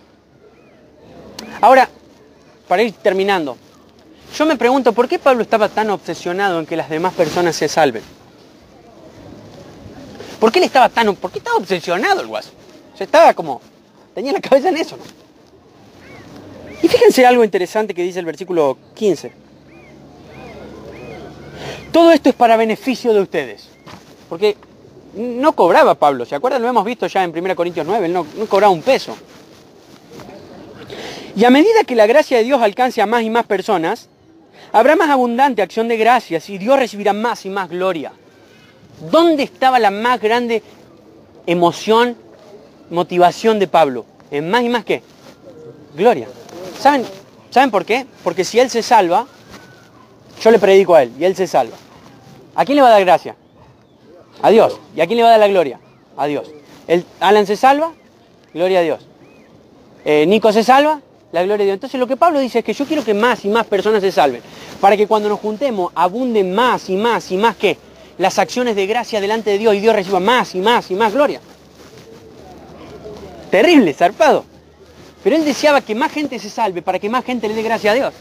Ahora, para ir terminando, yo me pregunto, ¿por qué Pablo estaba tan obsesionado en que las demás personas se salven? ¿Por qué estaba obsesionado el guaso? O sea, estaba como, tenía la cabeza en eso, ¿no? Y fíjense algo interesante que dice el versículo 15. Todo esto es para beneficio de ustedes. Porque no cobraba Pablo, ¿se acuerdan? Lo hemos visto ya en 1 Corintios 9, él no cobraba un peso. Y a medida que la gracia de Dios alcance a más y más personas, habrá más abundante acción de gracias y Dios recibirá más y más gloria. ¿Dónde estaba la más grande emoción, motivación de Pablo? ¿En más y más qué? Gloria. ¿Saben por qué? Porque si él se salva, yo le predico a él y él se salva. ¿A quién le va a dar gracia? A Dios. ¿Y a quién le va a dar la gloria? A Dios. Alan se salva, gloria a Dios. Nico se salva, la gloria de Dios. Entonces lo que Pablo dice es que yo quiero que más y más personas se salven. Para que cuando nos juntemos abunden más y más y más ¿qué? Las acciones de gracia delante de Dios y Dios reciba más y más y más gloria. Terrible, zarpado. Pero él deseaba que más gente se salve para que más gente le dé gracia a Dios.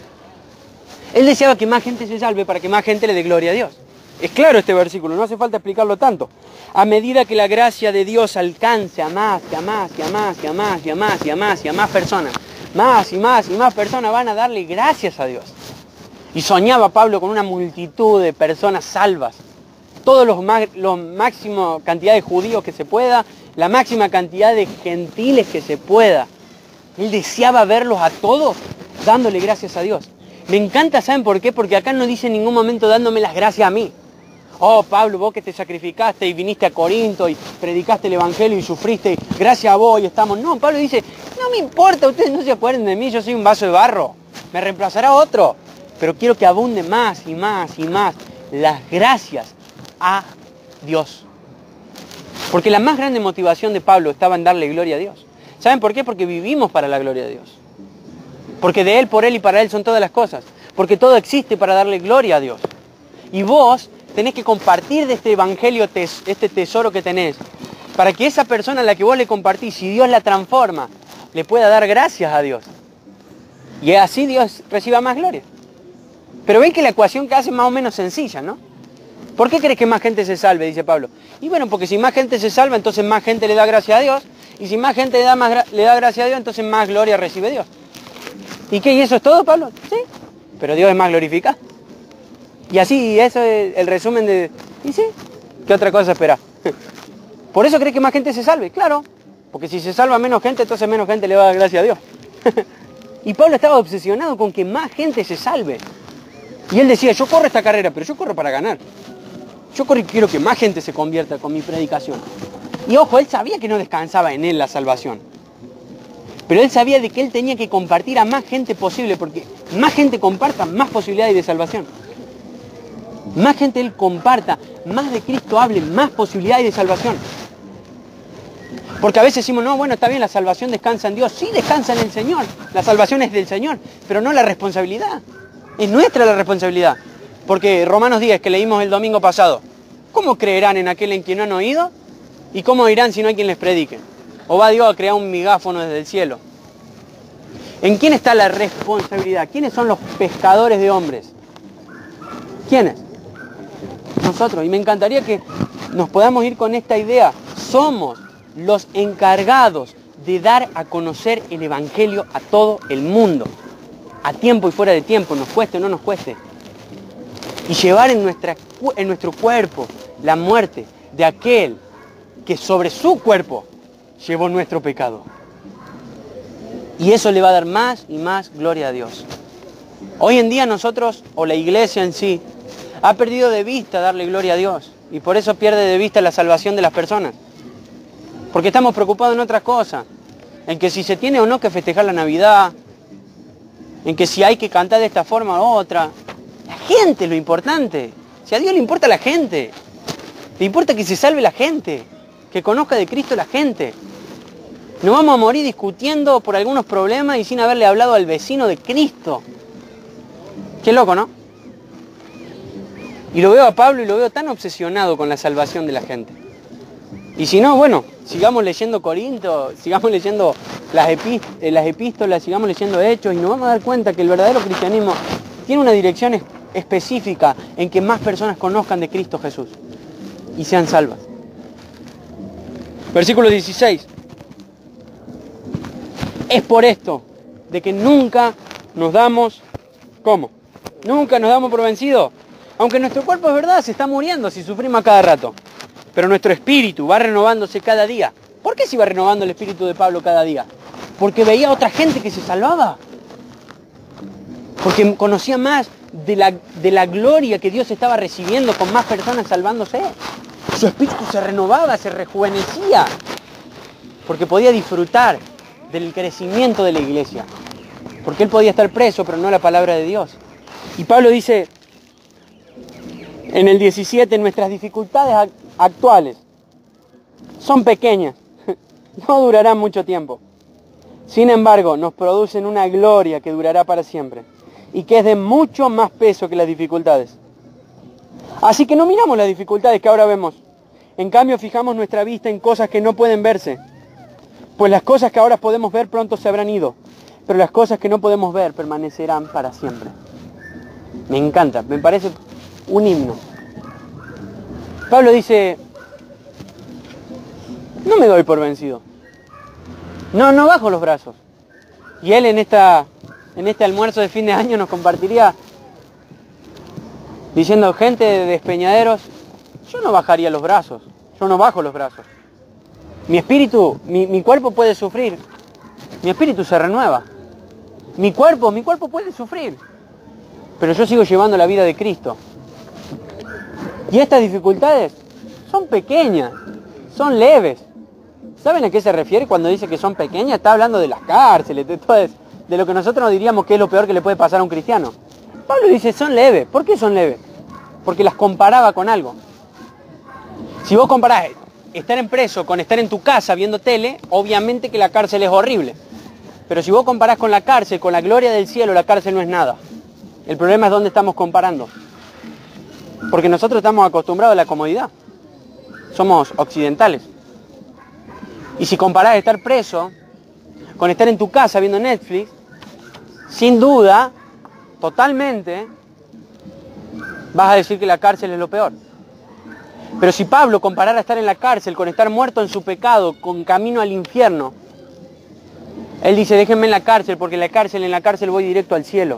Él deseaba que más gente se salve para que más gente le dé gloria a Dios. Es claro este versículo, no hace falta explicarlo tanto. A medida que la gracia de Dios alcance a más, y a más, y a más, y a más, y a más, y a más, y a más personas, más y más y más personas van a darle gracias a Dios. Y soñaba Pablo con una multitud de personas salvas. Todos los máxima cantidad de judíos que se pueda, la máxima cantidad de gentiles que se pueda. Él deseaba verlos a todos dándole gracias a Dios. Me encanta, ¿saben por qué? Porque acá no dice en ningún momento dándome las gracias a mí. Oh, Pablo, vos que te sacrificaste y viniste a Corinto y predicaste el Evangelio y sufriste, gracias a vos y estamos... No, Pablo dice, no me importa, ustedes no se acuerden de mí, yo soy un vaso de barro, me reemplazará otro. Pero quiero que abunde más y más y más las gracias a Dios. Porque la más grande motivación de Pablo estaba en darle gloria a Dios. ¿Saben por qué? Porque vivimos para la gloria de Dios. Porque de Él, por Él y para Él son todas las cosas. Porque todo existe para darle gloria a Dios. Y vos tenés que compartir de este evangelio, este tesoro que tenés, para que esa persona a la que vos le compartís, si Dios la transforma, le pueda dar gracias a Dios. Y así Dios reciba más gloria. Pero ven que la ecuación que hace es más o menos sencilla, ¿no? ¿Por qué crees que más gente se salve? Dice Pablo. Y bueno, porque si más gente se salva, entonces más gente le da gracia a Dios. Y si más gente le da gracia a Dios, entonces más gloria recibe Dios. ¿Y qué? ¿Y eso es todo, Pablo? Sí. Pero Dios es más glorificado. Y así, eso es el resumen de... ¿Y sí? ¿Qué otra cosa espera? ¿Por eso crees que más gente se salve? Claro. Porque si se salva menos gente, entonces menos gente le va a dar gracia a Dios. Y Pablo estaba obsesionado con que más gente se salve. Y él decía, yo corro esta carrera, pero yo corro para ganar. Yo corro y quiero que más gente se convierta con mi predicación. Y ojo, él sabía que no descansaba en él la salvación. Pero él sabía de que él tenía que compartir a más gente posible, porque más gente comparta, más posibilidades de salvación. Más gente él comparta, más de Cristo hable, más posibilidades de salvación. Porque a veces decimos, no, bueno, está bien, la salvación descansa en Dios. Sí, descansa en el Señor. La salvación es del Señor, pero no la responsabilidad. Es nuestra la responsabilidad. Porque Romanos 10, que leímos el domingo pasado, ¿cómo creerán en aquel en quien no han oído? ¿Y cómo oirán si no hay quien les predique? ¿O va Dios a crear un megáfono desde el cielo? ¿En quién está la responsabilidad? ¿Quiénes son los pescadores de hombres? ¿Quiénes? Nosotros. Y me encantaría que nos podamos ir con esta idea. Somos los encargados de dar a conocer el Evangelio a todo el mundo. A tiempo y fuera de tiempo, nos cueste o no nos cueste. Y llevar en nuestro cuerpo la muerte de aquel que sobre su cuerpo llevó nuestro pecado. Y eso le va a dar más y más gloria a Dios. Hoy en día nosotros, o la iglesia en sí, ha perdido de vista darle gloria a Dios. Y por eso pierde de vista la salvación de las personas. Porque estamos preocupados en otras cosas. En que si se tiene o no que festejar la Navidad. En que si hay que cantar de esta forma u otra. La gente es lo importante. Si a Dios le importa la gente. Le importa que se salve la gente. Que conozca de Cristo la gente. No vamos a morir discutiendo por algunos problemas y sin haberle hablado al vecino de Cristo. Qué loco, ¿no? Y lo veo a Pablo y lo veo tan obsesionado con la salvación de la gente. Y si no, bueno, sigamos leyendo Corinto, sigamos leyendo las epístolas, sigamos leyendo Hechos y nos vamos a dar cuenta que el verdadero cristianismo tiene una dirección específica en que más personas conozcan de Cristo Jesús y sean salvas. Versículo 16. Es por esto de que nunca nos damos, ¿cómo? Nunca nos damos por vencidos. Aunque nuestro cuerpo es verdad, se está muriendo si sufrimos a cada rato. Pero nuestro espíritu va renovándose cada día. ¿Por qué se iba renovando el espíritu de Pablo cada día? Porque veía a otra gente que se salvaba. Porque conocía más de la gloria que Dios estaba recibiendo con más personas salvándose. Su espíritu se renovaba, se rejuvenecía. Porque podía disfrutar del crecimiento de la iglesia. Porque él podía estar preso, pero no la palabra de Dios. Y Pablo dice en el 17, nuestras dificultades actuales son pequeñas, no durarán mucho tiempo. Sin embargo, nos producen una gloria que durará para siempre y que es de mucho más peso que las dificultades. Así que no miramos las dificultades que ahora vemos. En cambio, fijamos nuestra vista en cosas que no pueden verse. Pues las cosas que ahora podemos ver pronto se habrán ido, pero las cosas que no podemos ver permanecerán para siempre. Me encanta, me parece un himno. Pablo dice, no me doy por vencido. No bajo los brazos. Y él en este almuerzo de fin de año nos compartiría diciendo, gente de Despeñaderos, yo no bajaría los brazos, yo no bajo los brazos. Mi espíritu, mi cuerpo puede sufrir, mi espíritu se renueva. Mi cuerpo puede sufrir, pero yo sigo llevando la vida de Cristo. Y estas dificultades son pequeñas, son leves. ¿Saben a qué se refiere cuando dice que son pequeñas? Está hablando de las cárceles, de lo que nosotros nos diríamos que es lo peor que le puede pasar a un cristiano. Pablo dice, son leves. ¿Por qué son leves? Porque las comparaba con algo. Si vos comparás estar en preso con estar en tu casa viendo tele, obviamente que la cárcel es horrible. Pero si vos comparás con la cárcel, con la gloria del cielo, la cárcel no es nada. El problema es dónde estamos comparando. Porque nosotros estamos acostumbrados a la comodidad. Somos occidentales. Y si comparás estar preso con estar en tu casa viendo Netflix, sin duda, totalmente, vas a decir que la cárcel es lo peor. Pero si Pablo comparara estar en la cárcel con estar muerto en su pecado, con camino al infierno, él dice, déjenme en la cárcel, porque en la cárcel voy directo al cielo.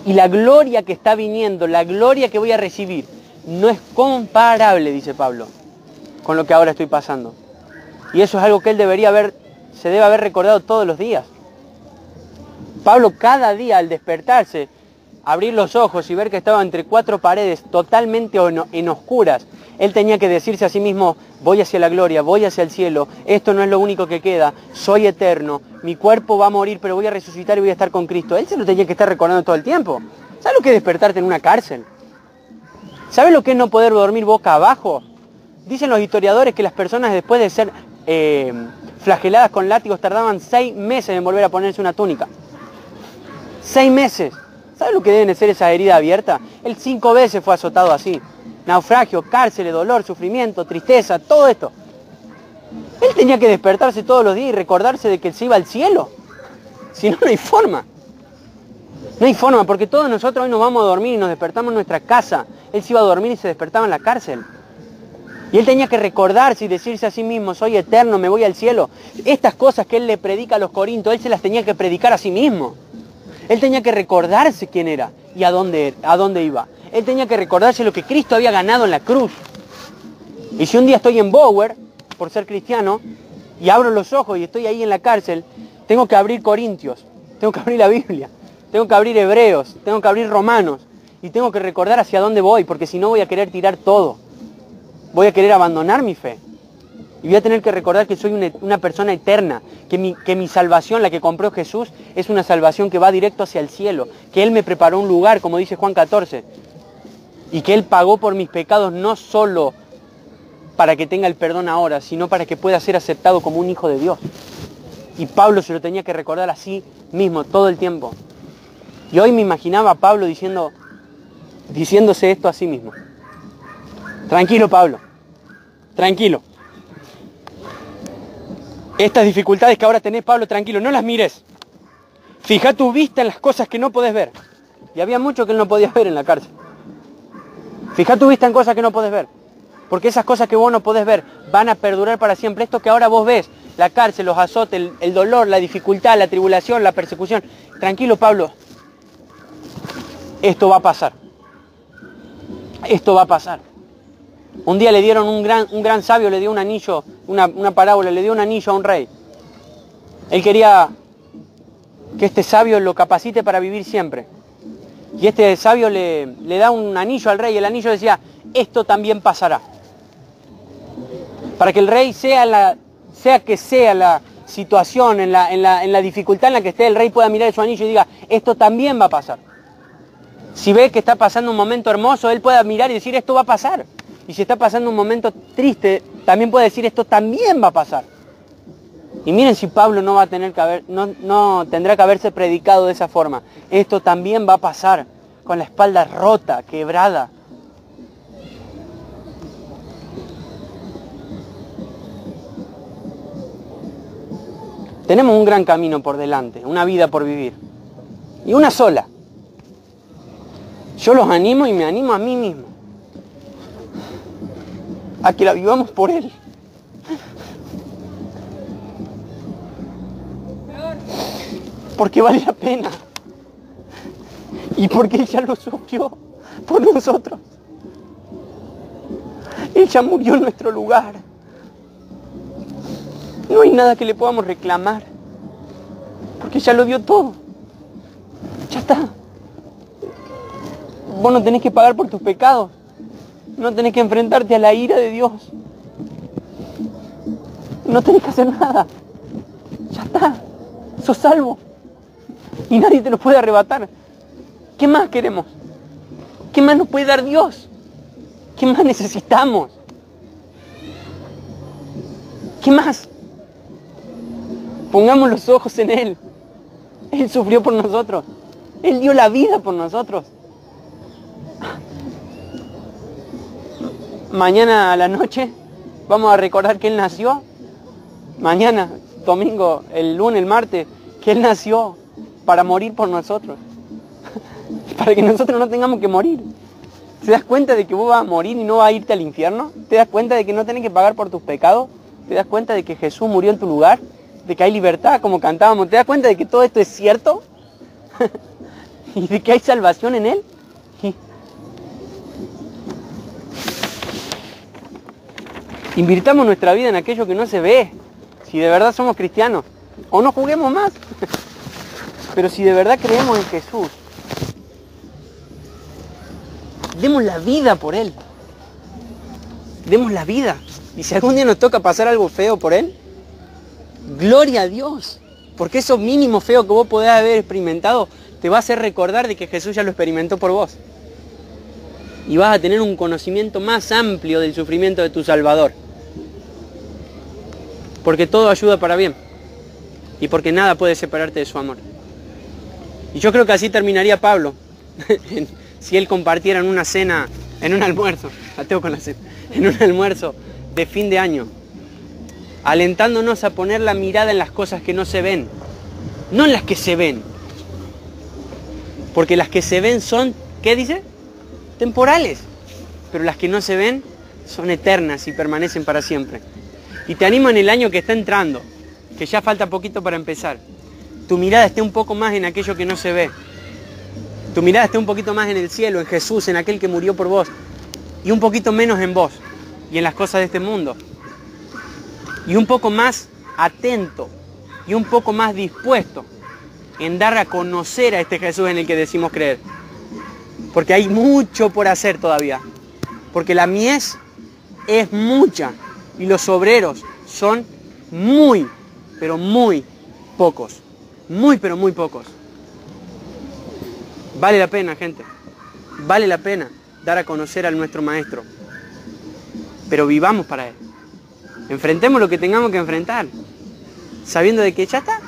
Y la gloria que está viniendo, la gloria que voy a recibir, no es comparable, dice Pablo, con lo que ahora estoy pasando. Y eso es algo que él se debe haber recordado todos los días. Pablo cada día al despertarse, abrir los ojos y ver que estaba entre 4 paredes totalmente en oscuras, él tenía que decirse a sí mismo, voy hacia la gloria, voy hacia el cielo, esto no es lo único que queda, soy eterno, mi cuerpo va a morir, pero voy a resucitar y voy a estar con Cristo. Él se lo tenía que estar recordando todo el tiempo. ¿Sabes lo que es despertarte en una cárcel? ¿Sabes lo que es no poder dormir boca abajo? Dicen los historiadores que las personas después de ser flageladas con látigos tardaban 6 meses en volver a ponerse una túnica. 6 meses. ¿Sabes lo que deben de ser esas heridas abiertas? Él 5 veces fue azotado así. Naufragio, cárcel, dolor, sufrimiento, tristeza, todo esto. Él tenía que despertarse todos los días y recordarse de que él se iba al cielo. Si no, no hay forma. No hay forma, porque todos nosotros hoy nos vamos a dormir y nos despertamos en nuestra casa. Él se iba a dormir y se despertaba en la cárcel. Y él tenía que recordarse y decirse a sí mismo, soy eterno, me voy al cielo. Estas cosas que él le predica a los corintios, él se las tenía que predicar a sí mismo. Él tenía que recordarse quién era y a dónde iba. Él tenía que recordarse lo que Cristo había ganado en la cruz. Y si un día estoy en Bower, por ser cristiano, y abro los ojos y estoy ahí en la cárcel, tengo que abrir Corintios, tengo que abrir la Biblia, tengo que abrir Hebreos, tengo que abrir Romanos, y tengo que recordar hacia dónde voy, porque si no voy a querer tirar todo. Voy a querer abandonar mi fe. Y voy a tener que recordar que soy una persona eterna, que mi salvación, la que compró Jesús, es una salvación que va directo hacia el cielo, que Él me preparó un lugar, como dice Juan 14, y que Él pagó por mis pecados no solo para que tenga el perdón ahora, sino para que pueda ser aceptado como un hijo de Dios. Y Pablo se lo tenía que recordar a sí mismo todo el tiempo. Y hoy me imaginaba a Pablo diciéndose esto a sí mismo. Tranquilo, Pablo, tranquilo. Estas dificultades que ahora tenés, Pablo, tranquilo, no las mires. Fija tu vista en las cosas que no podés ver. Y había mucho que él no podía ver en la cárcel. Fija tu vista en cosas que no podés ver. Porque esas cosas que vos no podés ver van a perdurar para siempre. Esto que ahora vos ves, la cárcel, los azotes, el dolor, la dificultad, la tribulación, la persecución. Tranquilo, Pablo, esto va a pasar. Esto va a pasar. Un día le dieron un gran sabio, le dio un anillo, una parábola, le dio un anillo a un rey. Él quería que este sabio lo capacite para vivir siempre. Y este sabio le da un anillo al rey, y el anillo decía, esto también pasará. Para que el rey sea la situación, en la dificultad en la que esté, el rey pueda mirar su anillo y diga, esto también va a pasar. Si ve que está pasando un momento hermoso, él pueda mirar y decir, esto va a pasar. Y si está pasando un momento triste, también puede decir, esto también va a pasar. Y miren si Pablo no tendrá que haberse predicado de esa forma. Esto también va a pasar, con la espalda rota, quebrada. Tenemos un gran camino por delante, una vida por vivir. Y una sola. Yo los animo y me animo a mí mismo. A que la vivamos por Él. Porque vale la pena. Y porque Él ya lo sufrió por nosotros. Él ya murió en nuestro lugar. No hay nada que le podamos reclamar. Porque ya lo dio todo. Ya está. Vos no tenés que pagar por tus pecados. No tenés que enfrentarte a la ira de Dios. No tenés que hacer nada. Ya está. Sos salvo. Y nadie te lo puede arrebatar. ¿Qué más queremos? ¿Qué más nos puede dar Dios? ¿Qué más necesitamos? ¿Qué más? Pongamos los ojos en Él. Él sufrió por nosotros. Él dio la vida por nosotros. Mañana a la noche vamos a recordar que Él nació. Mañana, domingo, el lunes, el martes, que Él nació para morir por nosotros. Para que nosotros no tengamos que morir. ¿Te das cuenta de que vos vas a morir y no vas a irte al infierno? ¿Te das cuenta de que no tenés que pagar por tus pecados? ¿Te das cuenta de que Jesús murió en tu lugar? ¿De que hay libertad, como cantábamos? ¿Te das cuenta de que todo esto es cierto? ¿Y de que hay salvación en Él? Invirtamos nuestra vida en aquello que no se ve. Si de verdad somos cristianos. O no juguemos más. Pero si de verdad creemos en Jesús, Demos la vida por Él. Demos la vida. Y si algún día nos toca pasar algo feo por Él, gloria a Dios. Porque eso mínimo feo que vos podés haber experimentado te va a hacer recordar de que Jesús ya lo experimentó por vos. Y vas a tener un conocimiento más amplio del sufrimiento de tu Salvador. Porque todo ayuda para bien. Y porque nada puede separarte de su amor. Y yo creo que así terminaría Pablo. Si él compartiera en una cena, en un almuerzo, ateo con la cena, en un almuerzo de fin de año, alentándonos a poner la mirada en las cosas que no se ven, no en las que se ven. Porque las que se ven son, ¿qué dice? Temporales. Pero las que no se ven son eternas y permanecen para siempre. Y te animo en el año que está entrando, que ya falta poquito para empezar, tu mirada esté un poco más en aquello que no se ve. Tu mirada esté un poquito más en el cielo, en Jesús, en aquel que murió por vos. Y un poquito menos en vos y en las cosas de este mundo. Y un poco más atento y un poco más dispuesto en dar a conocer a este Jesús en el que decimos creer. Porque hay mucho por hacer todavía. Porque la mies es mucha y los obreros son muy, pero muy pocos. Muy, pero muy pocos. Vale la pena, gente. Vale la pena dar a conocer a nuestro Maestro. Pero vivamos para Él. Enfrentemos lo que tengamos que enfrentar. Sabiendo de que ya está.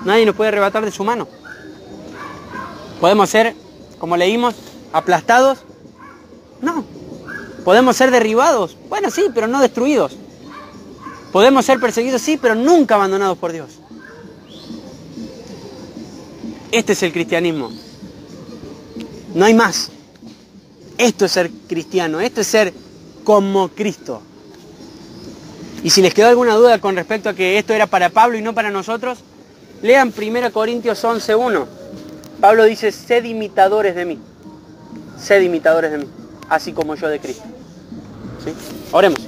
Nadie nos puede arrebatar de su mano. ¿Podemos ser, como leímos, aplastados? No. ¿Podemos ser derribados? Bueno, sí, pero no destruidos. ¿Podemos ser perseguidos? Sí, pero nunca abandonados por Dios. Este es el cristianismo. No hay más. Esto es ser cristiano, esto es ser como Cristo. Y si les quedó alguna duda con respecto a que esto era para Pablo y no para nosotros, lean 1 Corintios 11:1. Pablo dice, sed imitadores de mí. Sed imitadores de mí, así como yo de Cristo. ¿Sí? Oremos.